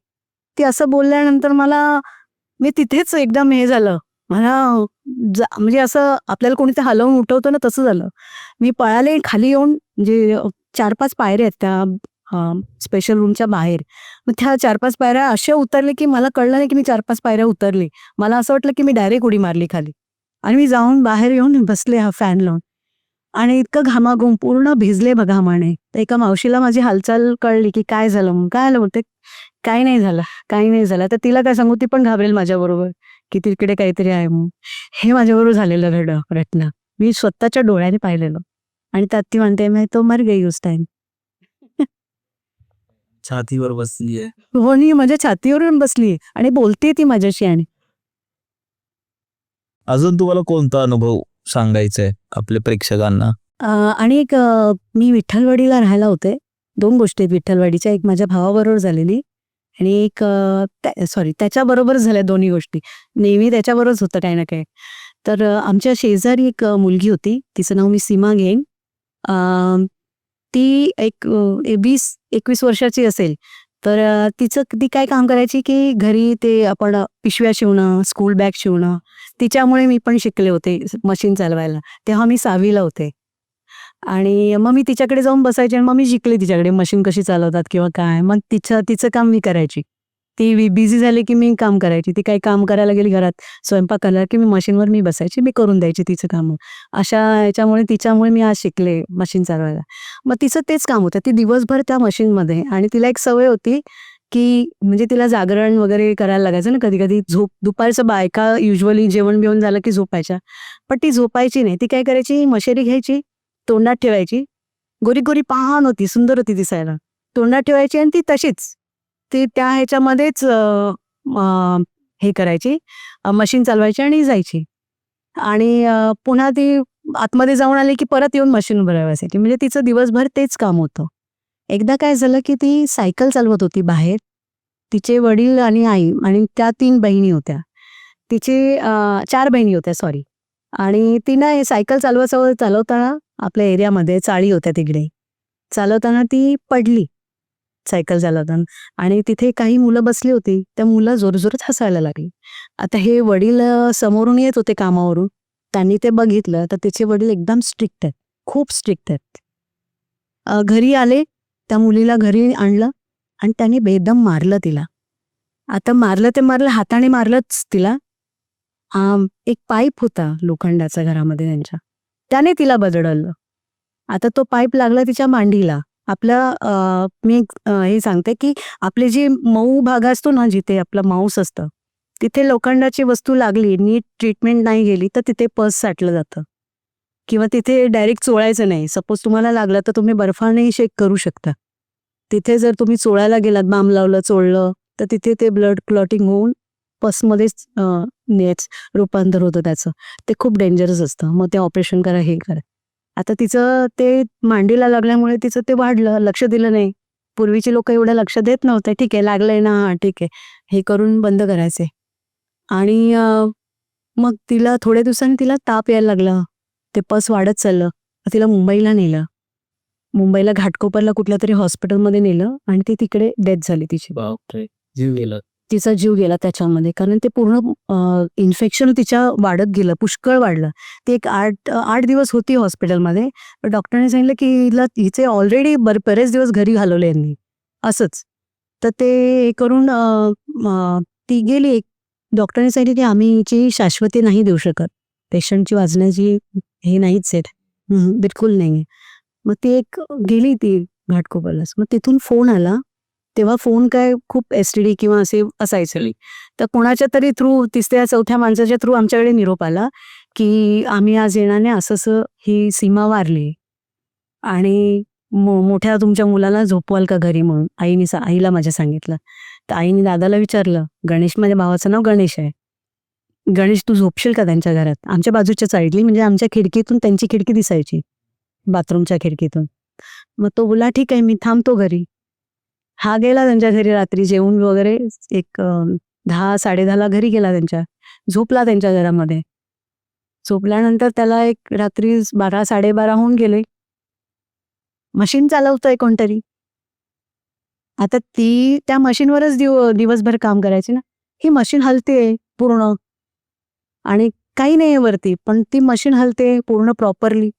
ती असं बोलल्यानंतर मी तिथेच एकदम हे झालं. मला म्हणजे असं आपल्याला कोणीतरी हलवून उठवतं ना, तसं झालं. मी पळाले खाली येऊन, म्हणजे 4-5 पायऱ्या आहेत त्या स्पेशल रूमच्या बाहेर. मग त्या 4-5 पायऱ्या अशा उतरले की मला कळलं नाही की मी 4-5 पायऱ्या उतरले. मला असं वाटलं की मी डायरेक्ट उडी मारली खाली. आणि मी जाऊन बाहेर येऊन बसले हा फॅन लावून, आणि इतकं घामाघूम पूर्ण भिजले बघा घामाने. तर एका मावशीला माझी हालचाल कळली की काय झालं, मग काय झालं बोलते, काही नाही झालं. तर तिला काय सांगू, ती पण घाबरेल माझ्याबरोबर की तिकडे काहीतरी आहे म्हणून. हे माझ्याबरोबर झालेलं घटना मी स्वतःच्या डोळ्याने पाहिलेलं. आणि त्यात ती म्हणते, मैं तो मर गई उस टाइम. छातीवर बसलीये. हो, नी माझ्या छातीवरून बसली आणि बोलते ती माझ्याशी. आणि अजून तुम्हाला कोणता अनुभव सांगायचा आहे आपल्या प्रेक्षकांना? आणि एक मी विठ्ठलवाडीला राहायला होते. 2 गोष्टी आहेत विठ्ठलवाडीच्या, एक माझ्या भावाबरोबर झालेली आणि एक त्याच्याबरोबर झाल्या दोन्ही गोष्टी. नेहमी त्याच्याबरोबरच होतं काही ना काही. तर आमच्या शेजारी एक मुलगी होती, तिचं नाव मी सीमा घेईन. ती एक 20-21 वर्षाची असेल. तर ती काय काम करायची की घरी ते आपण पिशव्या शिवणं, स्कूल बॅग शिवणं, तिच्यामुळे मी पण शिकले होते मशीन चालवायला. तेव्हा मी 6वीला होते. आणि मग मी तिच्याकडे जाऊन बसायचे आणि मग मी शिकले तिच्याकडे मशीन कशी चालवतात किंवा काय. मग तिचं काम मी करायची. ती बिझी झाली की मी काम करायची. ती काही काम करायला गेली घरात स्वयंपाक करायला की मी मशीनवर मी बसायची, मी करून द्यायची तिचं कामं. अशा ह्याच्यामुळे तिच्यामुळे मी आज शिकले मशीन चालवायला. मग तिचं तेच काम होतं. ती दिवसभर त्या मशीनमध्ये आणि तिला एक सवय होती की म्हणजे तिला जागरण वगैरे करायला लागायचं ना कधी-कधी. दुपारचं बायका युजुअली जेवण-बिवण झालं की झोपायच्या. पण ती झोपायची नाही. ती काय करायची, मशेरी घ्यायची, तोंडात ठेवायची. गोरी-गोरी पान होती, सुंदर होती दिसायला. तोंडात ठेवायची आणि ती तशीच ती त्या ह्याच्यामध्येच हे करायची, मशीन चालवायची आणि जायची. आणि पुन्हा ती आतमध्ये जाऊन आली की परत येऊन मशीनवर बसायची. म्हणजे तिचं दिवसभर तेच काम होतं. एकदा काय झालं की ती सायकल चालवत होती बाहेर. तिचे वडील आणि आई आणि त्या 3 बहिणी होत्या. तिचे 4 बहिणी होत्या सॉरी. आणि ती ना हे सायकल चालवताना आपल्या एरियामध्ये चाळी होत्या तिकडे. चालवताना ती पडली सायकल चालवताना आणि तिथे काही मुलं बसली होती. त्या मुलं जोरजोरात हसायला लागली. आता हे वडील समोरून येत होते कामावरून. त्यांनी ते बघितलं तर तिचे वडील एकदम स्ट्रिक्ट आहेत, खूप स्ट्रिक्ट आहेत. घरी आले, त्या मुलीला घरी आणलं आणि त्यांनी बेदम मारलं तिला. आता मारलं ते मारलं, हाताने मारलंच तिला. एक पाईप होता लोखंडाचा घरामध्ये त्यांच्या, त्याने तिला बदडलं. आता तो पाईप लागला तिच्या मांडीला. मी हे सांगते की आपले जे मऊ भाग असतो ना, जिथे आपलं मांस असतं, तिथे लोखंडाची वस्तू लागली, नीट ट्रीटमेंट नाही गेली तर तिथे पस साठलं जातं किंवा तिथे डायरेक्ट चोळायचं नाही. सपोज तुम्हाला लागलं तर तुम्ही बर्फानेही शेक करू शकता. तिथे जर तुम्ही चोळायला गेलात, बाम लावलं, चोळलं तर तिथे ते ब्लड क्लॉटिंग होऊन पसमध्येच रूपांतर होतं त्याचं. ते खूप डेंजरस असतं. मग ते ऑपरेशन करा, हे करा. आता तिचं ते मांडीला लागल्यामुळे तिचं ते वाढलं, लक्ष दिलं नाही. पूर्वीची लोक एवढं लक्ष देत नव्हते. ठीक आहे, लागलंय ना, हां ठीक आहे, हे करून बंद करायचे. आणि मग तिला थोड्या दिवसांनी तिला ताप यायला लागला. ते पस वाढत चाललं. तिला मुंबईला नेलं. मुंबईला घाटकोपरला कुठल्या तरी हॉस्पिटलमध्ये नेलं आणि ती तिकडे डेथ झाली तिची. जीव गेला. तिचा जीव गेला त्याच्यामध्ये. कारण ते पूर्ण इन्फेक्शन तिच्या वाढत गेलं, पुष्कळ वाढलं. ती एक 8 दिवस होती हॉस्पिटलमध्ये. डॉक्टरने सांगितलं की हिचे ऑलरेडी बरेच दिवस घरी घालवले यांनी असंच. तर ते हे करून ती गेली. डॉक्टरने सांगितलं की आम्ही हिची शाश्वती नाही देऊ शकत. पेशंटची वाचण्याची हे नाहीच आहेत, बिलकुल नाही. मग ती गेली ती घाटकोपरलाच. मग तिथून फोन आला. तेव्हा फोन काय खूप STD किंवा असे असायचे. तर कोणाच्या तरी थ्रू, 3ऱ्या-4थ्या माणसाच्या थ्रू आमच्याकडे निरोप आला की आम्ही आज येणार नाही, असं ही सीमा वारली आणि मोठ्या तुमच्या मुलाला झोपवाल का घरी म्हणून आईला माझ्या सांगितलं. तर आईने दादाला विचारलं, गणेश, माझ्या भावाचं नाव गणेश आहे, गणेश तू झोपशील का त्यांच्या घरात? आमच्या बाजूच्या साईडली, म्हणजे आमच्या खिडकीतून त्यांची खिडकी दिसायची, बाथरूमच्या खिडकीतून. मग तो बोला ठीक आहे, मी थांबतो घरी. हा गेला त्यांच्या घरी रात्री जेवून वगैरे, एक 10-10:30ला घरी गेला त्यांच्या. झोपला त्यांच्या घरामध्ये. झोपल्यानंतर त्याला एक रात्री 12-12:30 होऊन गेले. मशीन चालवतोय कोणतरी. आता ती त्या मशीनवरच दिवसभर काम करायची ना. ही मशीन हलते पूर्ण आणि काही नाही वरती, पण ती मशीन हलते पूर्ण प्रॉपरली.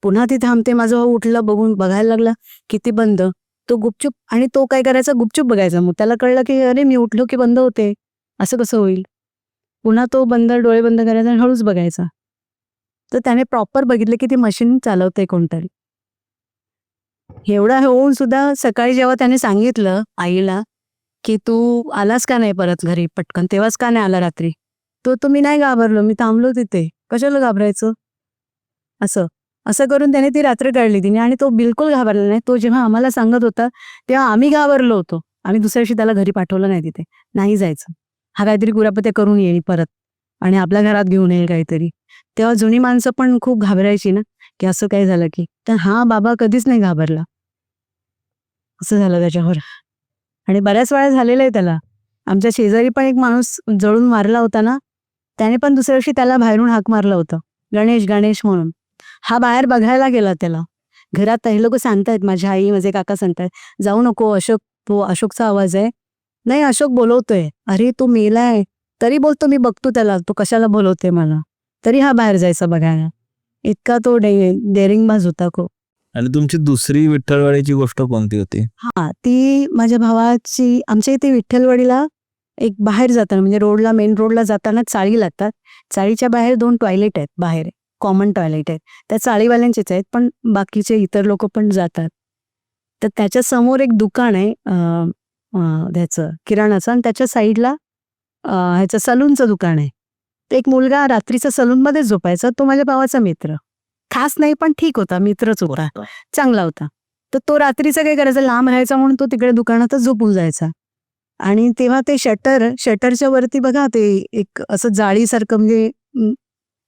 पुन्हा ती थांबते. माझं भाऊ उठलं, बघायला लागला किती बंद. तो गुपचूप, आणि तो काय करायचा, गुपचूप बघायचा. मग त्याला कळलं की अरे मी उठलो की बंद होते, असं कसं होईल. पुन्हा तो डोळे बंद करायचा आणि हळूच बघायचा. तर त्याने प्रॉपर बघितलं की ती मशीन चालवते कोणतरी. एवढा होऊन सुद्धा सकाळी जेव्हा त्याने सांगितलं आईला की तू आलास का नाही परत घरी पटकन, तेव्हाच का नाही आला रात्री, तो मी नाही घाबरलो, मी थांबलो तिथे, कशाला घाबरायचं, असं करून त्याने ती रात्र काढली तिने. आणि तो बिलकुल घाबरला नाही. तो जेव्हा आम्हाला सांगत होता तेव्हा आम्ही घाबरलो होतो. आम्ही दुसऱ्या दिवशी त्याला घरी पाठवलं नाही, तिथे नाही जायचं, हा काहीतरी कुरापत्या करून येईल परत आणि आपल्या घरात घेऊन येईल काहीतरी. तेव्हा जुनी माणसं पण खूप घाबरायची ना की असं काय झालं की. तर हा बाबा कधीच नाही घाबरला. असं झालं त्याच्यावर. आणि बऱ्याच वेळा झालेलं आहे त्याला. आमच्या शेजारी पण एक माणूस जळून मारला होता ना, त्याने पण दुसऱ्या दिवशी त्याला बाहेरून हाक मारलं होतं, गणेश गणेश म्हणून. हा बाहेर बघायला गेला त्याला. घरात हे लोक सांगतायत, माझी आई माझे काका सांगतायत, जाऊ नको अशोक, तो अशोकचा आवाज आहे. नाही, अशोक बोलवतोय. अरे तो मेलाय, तरी बोलतो मी बघतो त्याला, तो कशाला बोलवते मला, तरी हा बाहेर जायचा बघायला. इतका तो डेअरिंगबाज होता खूप. आणि तुमची दुसरी विठ्ठलवाडीची गोष्ट कोणती होती? हा, ती माझ्या भावाची. आमच्या इथे विठ्ठलवाडीला एक बाहेर जाताना म्हणजे रोडला, मेन रोडला जाताना चाळी लागतात. चाळीच्या बाहेर 2 टॉयलेट आहेत, बाहेर कॉमन टॉयलेट आहेत. त्या चाळीवाल्यांचेच आहेत, पण बाकीचे इतर लोक पण जातात. तर त्याच्या समोर एक दुकान आहे ह्याचं किराणाचं, आणि त्याच्या साईडला ह्याचं सलूनचं दुकान आहे. तर एक मुलगा रात्रीचा सलूनमध्ये झोपायचा, तो माझ्या भावाचा मित्र. खास नाही पण ठीक होता, मित्रच होता, चांगला होता. तर तो रात्रीचं काय करायचा, लांब राहायचा म्हणून तो तिकडे दुकानातच झोपून जायचा. आणि तेव्हा ते शटरच्या वरती बघा, ते एक असं जाळीसारखं म्हणजे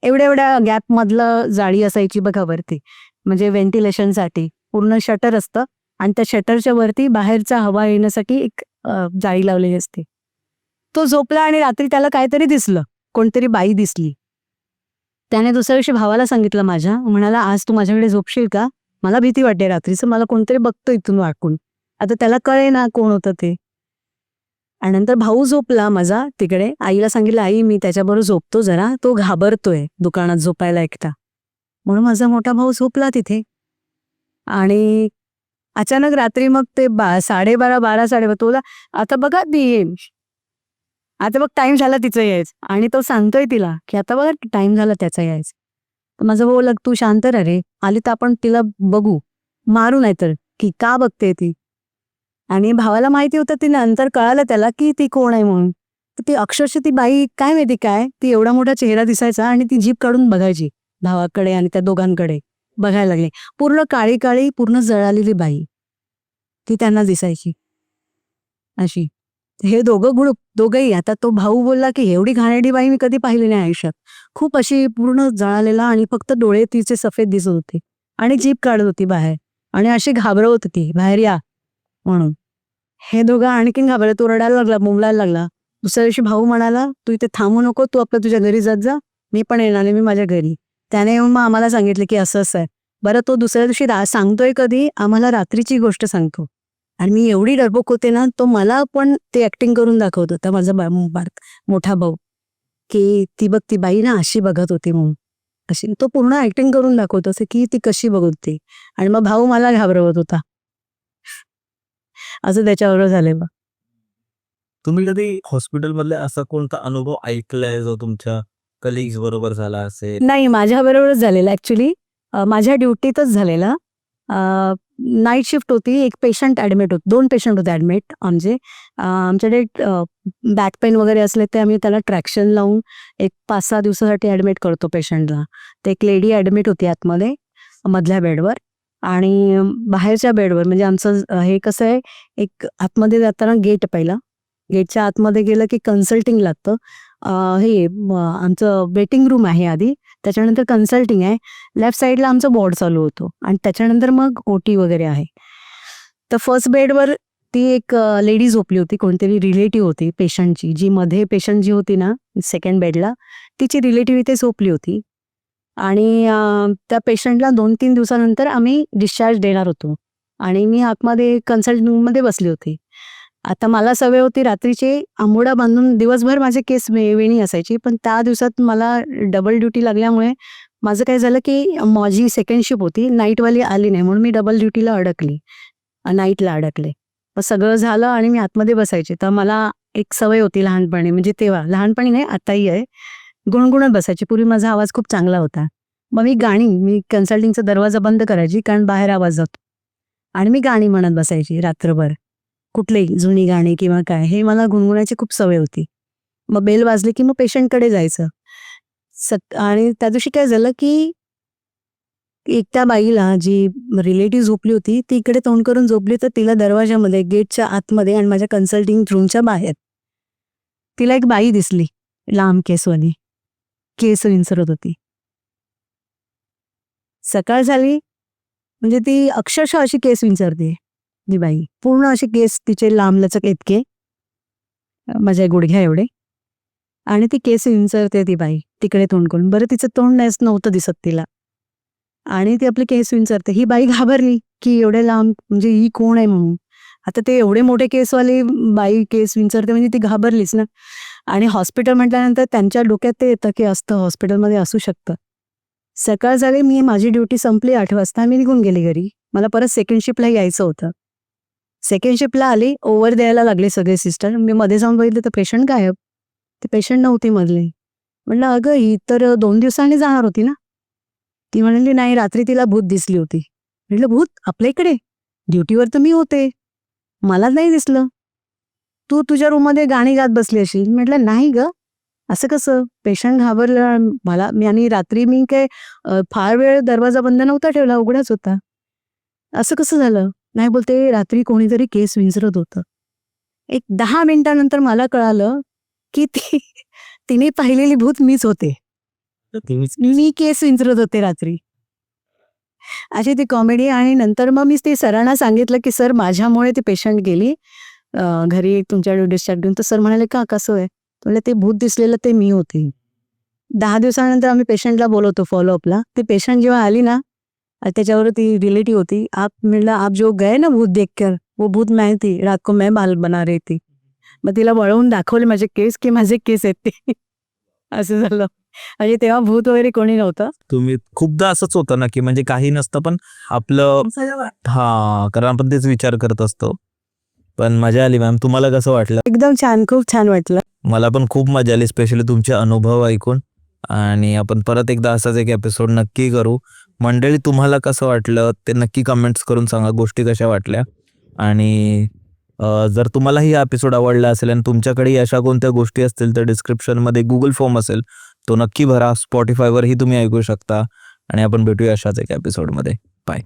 एवढ्या एवढ्या गॅप मधलं जाळी असायची बघा वरती, म्हणजे व्हेंटिलेशनसाठी पूर्ण शटर असतं, आणि त्या शटरच्या वरती बाहेरचा हवा येण्यासाठी एक जाळी लावलेली असते. तो झोपला आणि रात्री त्याला काहीतरी दिसलं, कोणतरी बाई दिसली. त्याने दुसऱ्या दिवशी भावाला सांगितलं माझ्या, म्हणाला आज तू माझ्याकडे झोपशील का, मला भीती वाटते रात्रीचं, मला कोणतरी बघतो इथून वाकून. आता त्याला कळे ना कोण होतं ते. आणि नंतर भाऊ झोपला माझा तिकडे, आईला सांगितलं आई मी त्याच्याबरोबर झोपतो जरा, तो घाबरतोय दुकानात झोपायला एकटा. म्हणून माझा मोठा भाऊ झोपला तिथे. आणि अचानक रात्री मग ते 12:30 12:30 तोला, आता बघा ती येईल, आता बघ टाइम झाला तिचं यायचं, आणि तो सांगतोय तिला की आता बघा टाइम झाला त्याचा यायचं. तर माझा भाऊ लग तू शांत राहा रे, आली तर आपण तिला बघू, मारू नाही तर, की का बघते ती. आणि भावाला माहिती होतं, ती नंतर कळालं त्याला की ती कोण आहे म्हणून. तर ती अक्षरशः ती बाई काय माहिती काय, ती एवढा मोठा चेहरा दिसायचा, आणि ती जीभ काढून बघायची भावाकडे आणि त्या दोघांकडे बघायला लागली. पूर्ण काळी काळी, पूर्ण जळालेली बाई ती त्यांना दिसायची अशी. हे दोघंही, आता तो भाऊ बोलला की एवढी घाणेरडी बाई मी कधी पाहिली नाही आयुष्यात. खूप अशी पूर्ण जळालेला, आणि फक्त डोळे तिचे सफेद दिसत होते, आणि जीभ काढत होती बाहेर, आणि अशी घाबरवत होती बाहेर या म्हणून. हे दोघं आणखीन घाबरले, तो रडायला लागला, बोंबलायला लागला. दुसऱ्या दिवशी भाऊ म्हणाला तू इथे थांबू नको, तू आपलं तुझ्या घरी जात जा, मी पण येणार नाही, मी माझ्या घरी. त्याने येऊन मग आम्हाला सांगितलं की असं असं आहे. बरं, तो दुसऱ्या दिवशी सांगतोय कधी, आम्हाला रात्रीची गोष्ट सांगतो. आणि मी एवढी डरपोक होते ना, तो मला पण ते ऍक्टिंग करून दाखवत होता माझा मोठा भाऊ, की ती बघ ती बाई ना अशी बघत होती म्हणून. अशी तो पूर्ण ऍक्टिंग करून दाखवत असे की ती कशी बघत होती, आणि मग भाऊ मला घाबरवत होता. असं त्याच्याबरोबर झालंय बघ. तुम्ही कधी हॉस्पिटल मधले असा कोणता अनुभव ऐकलाय जो तुमच्या कलिग्स बरोबर झाला असेल? नाही, माझ्या बरोबरच झालेला ऍक्च्युली, माझ्या ड्युटीतच झालेला. नाईट शिफ्ट होती, एक पेशंट ऍडमिट होते, 2 पेशंट होते ऍडमिट आमच्याकडे. बॅक पेन वगैरे असले ते आम्ही त्याला ट्रॅक्शन लावून एक 5-6 दिवसासाठी ऍडमिट करतो पेशंटला. तर एक लेडी ऍडमिट होती आतमध्ये मधल्या बेडवर, आणि बाहेरच्या बेडवर, म्हणजे आमचं हे कसं आहे, एक आतमध्ये जाताना गेट, पहिला गेटच्या आतमध्ये गेलं की कन्सल्टिंग लागतं. आमचं वेटिंग रूम आहे आधी, त्याच्यानंतर कन्सल्टिंग आहे, लेफ्ट साईडला आमचं वॉर्ड चालू होतो, आणि त्याच्यानंतर मग ओटी वगैरे आहे. तर फर्स्ट बेडवर ती एक लेडी झोपली होती, कोणतरी रिलेटिव्ह होती पेशंटची, जी मध्ये पेशंट जी होती ना सेकंड बेडला, तिची रिलेटिव्ह इथे झोपली होती. आणि त्या पेशंटला 2-3 दिवसानंतर आम्ही डिस्चार्ज देणार होतो, आणि मी आतमध्ये कन्सल्टिंग रूममध्ये बसली होती. आता मला सवय होती रात्रीची आंबोडा बांधून, दिवसभर माझे केस वेणी असायची, पण त्या दिवसात मला डबल ड्युटी लागल्यामुळे माझं काय झालं की माझी सेकंड शिफ्ट होती, नाईटवाली आली नाही, म्हणून मी डबल ड्युटीला अडकली, नाईटला अडकले. मग सगळं झालं आणि मी आतमध्ये बसायचे. तर मला एक सवय होती लहानपणी, म्हणजे तेव्हा लहानपणी नाही आताही आहे, गुणगुणत बसायची. पूर्वी माझा आवाज खूप चांगला होता. मग मी कन्सल्टिंगचा दरवाजा बंद करायची, कारण बाहेर आवाज जातो, आणि मी गाणी म्हणत बसायची रात्रभर, कुठलेही जुनी गाणी किंवा काय, हे मला गुणगुणायची खूप सवय होती. मग बेल वाजली की मग पेशंटकडे जायचं. आणि त्या दिवशी काय झालं की एक त्या बाईला, जी रिलेटिव्ह झोपली होती, ती इकडे तोंड करून झोपली, तर तिला दरवाजामध्ये, गेटच्या आतमध्ये आणि माझ्या कन्सल्टिंग रूमच्या बाहेर तिला एक बाई दिसली, लांब केसवाली, केस विंचरत होती. सकाळ झाली म्हणजे ती अक्षरशः अशी केस विंचरते ती बाई, पूर्ण असे केस तिचे लांबलचक इतके, माझ्या गुडघ्या एवढे, आणि ती केस विंचरते ती बाई तिकडे तोंड करून. बरं, तिचं तोंड नव्हतं दिसत तिला, आणि ती आपली केस विंचरते. ही बाई घाबरली की एवढे लांब, म्हणजे ही कोण आहे म्हणून. आता ते एवढे मोठे केसवाले बाई केस विंचरते म्हणजे ती घाबरलीच ना. आणि हॉस्पिटल म्हटल्यानंतर त्यांच्या डोक्यात ते येतं की असतं हॉस्पिटलमध्ये असू शकतं. सकाळ झाली, मी माझी ड्युटी संपली 8 वाजता, मी निघून गेली घरी. मला परत सेकंड शिफ्टला यायचं होतं. सेकंड शिफ्टला आली, ओव्हर द्यायला लागले सगळे सिस्टर. मी मध्ये जाऊन बघितलं तर पेशंट गायब. ते पेशंट नव्हती मधली. म्हटलं अगं ही तर 2 दिवसांनी जाणार होती ना. ती म्हणाली नाही, रात्री तिला भूत दिसली होती. म्हटलं भूत आपल्या इकडे? ड्युटीवर तर मी होते, मला नाही दिसलं. तू तुझ्या रूममध्ये गाणी गात बसली असेल. म्हटलं नाही ग, असं कसं? पेशंट घाबरलं मला. मी आणि रात्री मी काय फार वेळ दरवाजा बंद नव्हता ठेवला, उघडाच होता. असं कसं झालं? नाही बोलते, रात्री कोणीतरी केस विंचरत होतं. एक 10 मिनिटानंतर मला कळालं की तिने पाहिलेली भूत मीच होते. मी केस विंचरत होते रात्री. अशी ती कॉमेडी. आणि नंतर मग मी ते सरांना सांगितलं की सर माझ्यामुळे ती पेशंट गेली घरी तुमच्याकडे डिस्चार्ज घेऊन. तर सर म्हणाले का कसं आहे? म्हणलं ते भूत दिसलेलं ते मी होते. 10 दिवसानंतर आम्ही पेशंटला बोलवतो फॉलोअपला. ती पेशंट जेव्हा आली ना, त्याच्यावर ती रिलेटिव्ह होती. आप म्हणलं आप जो गए ना भूत देखकर, वो भूत मैं थी, रात को मैं बाल बना रही थी. मग तिला वळवून दाखवले माझे केस की माझे केस आहेत ते. असं झालं. म्हणजे तेव्हा भूत वगैरे कोणी नव्हतं. तुम्ही खूपदा असंच होतं ना की म्हणजे काही नसतं पण आपलं कारण आपण तेच विचार करत असतो. पण मजा आली मॅम. तुम्हाला कसं वाटलं? एकदम छान, खूप छान वाटलं. मला पण खूप मजा आली, स्पेशली तुमचे अनुभव ऐकून. आणि आपण परत एकदा असाच एक एपिसोड नक्की करू. मंडळी, तुम्हाला कसं वाटलं ते नक्की कमेंट्स करून सांगा, गोष्टी कशा वाटल्या. आणि जर तुम्हालाही हा एपिसोड आवडला असेल आणि तुमच्याकडे अशा कोणत्या गोष्टी असतील तर डिस्क्रिप्शनमध्ये गुगल फॉर्म असेल, तो नक्की भरा. स्पॉटिफायवरही तुम्ही ऐकू शकता. आणि आपण भेटूया अशाच एक एपिसोडमध्ये. बाय.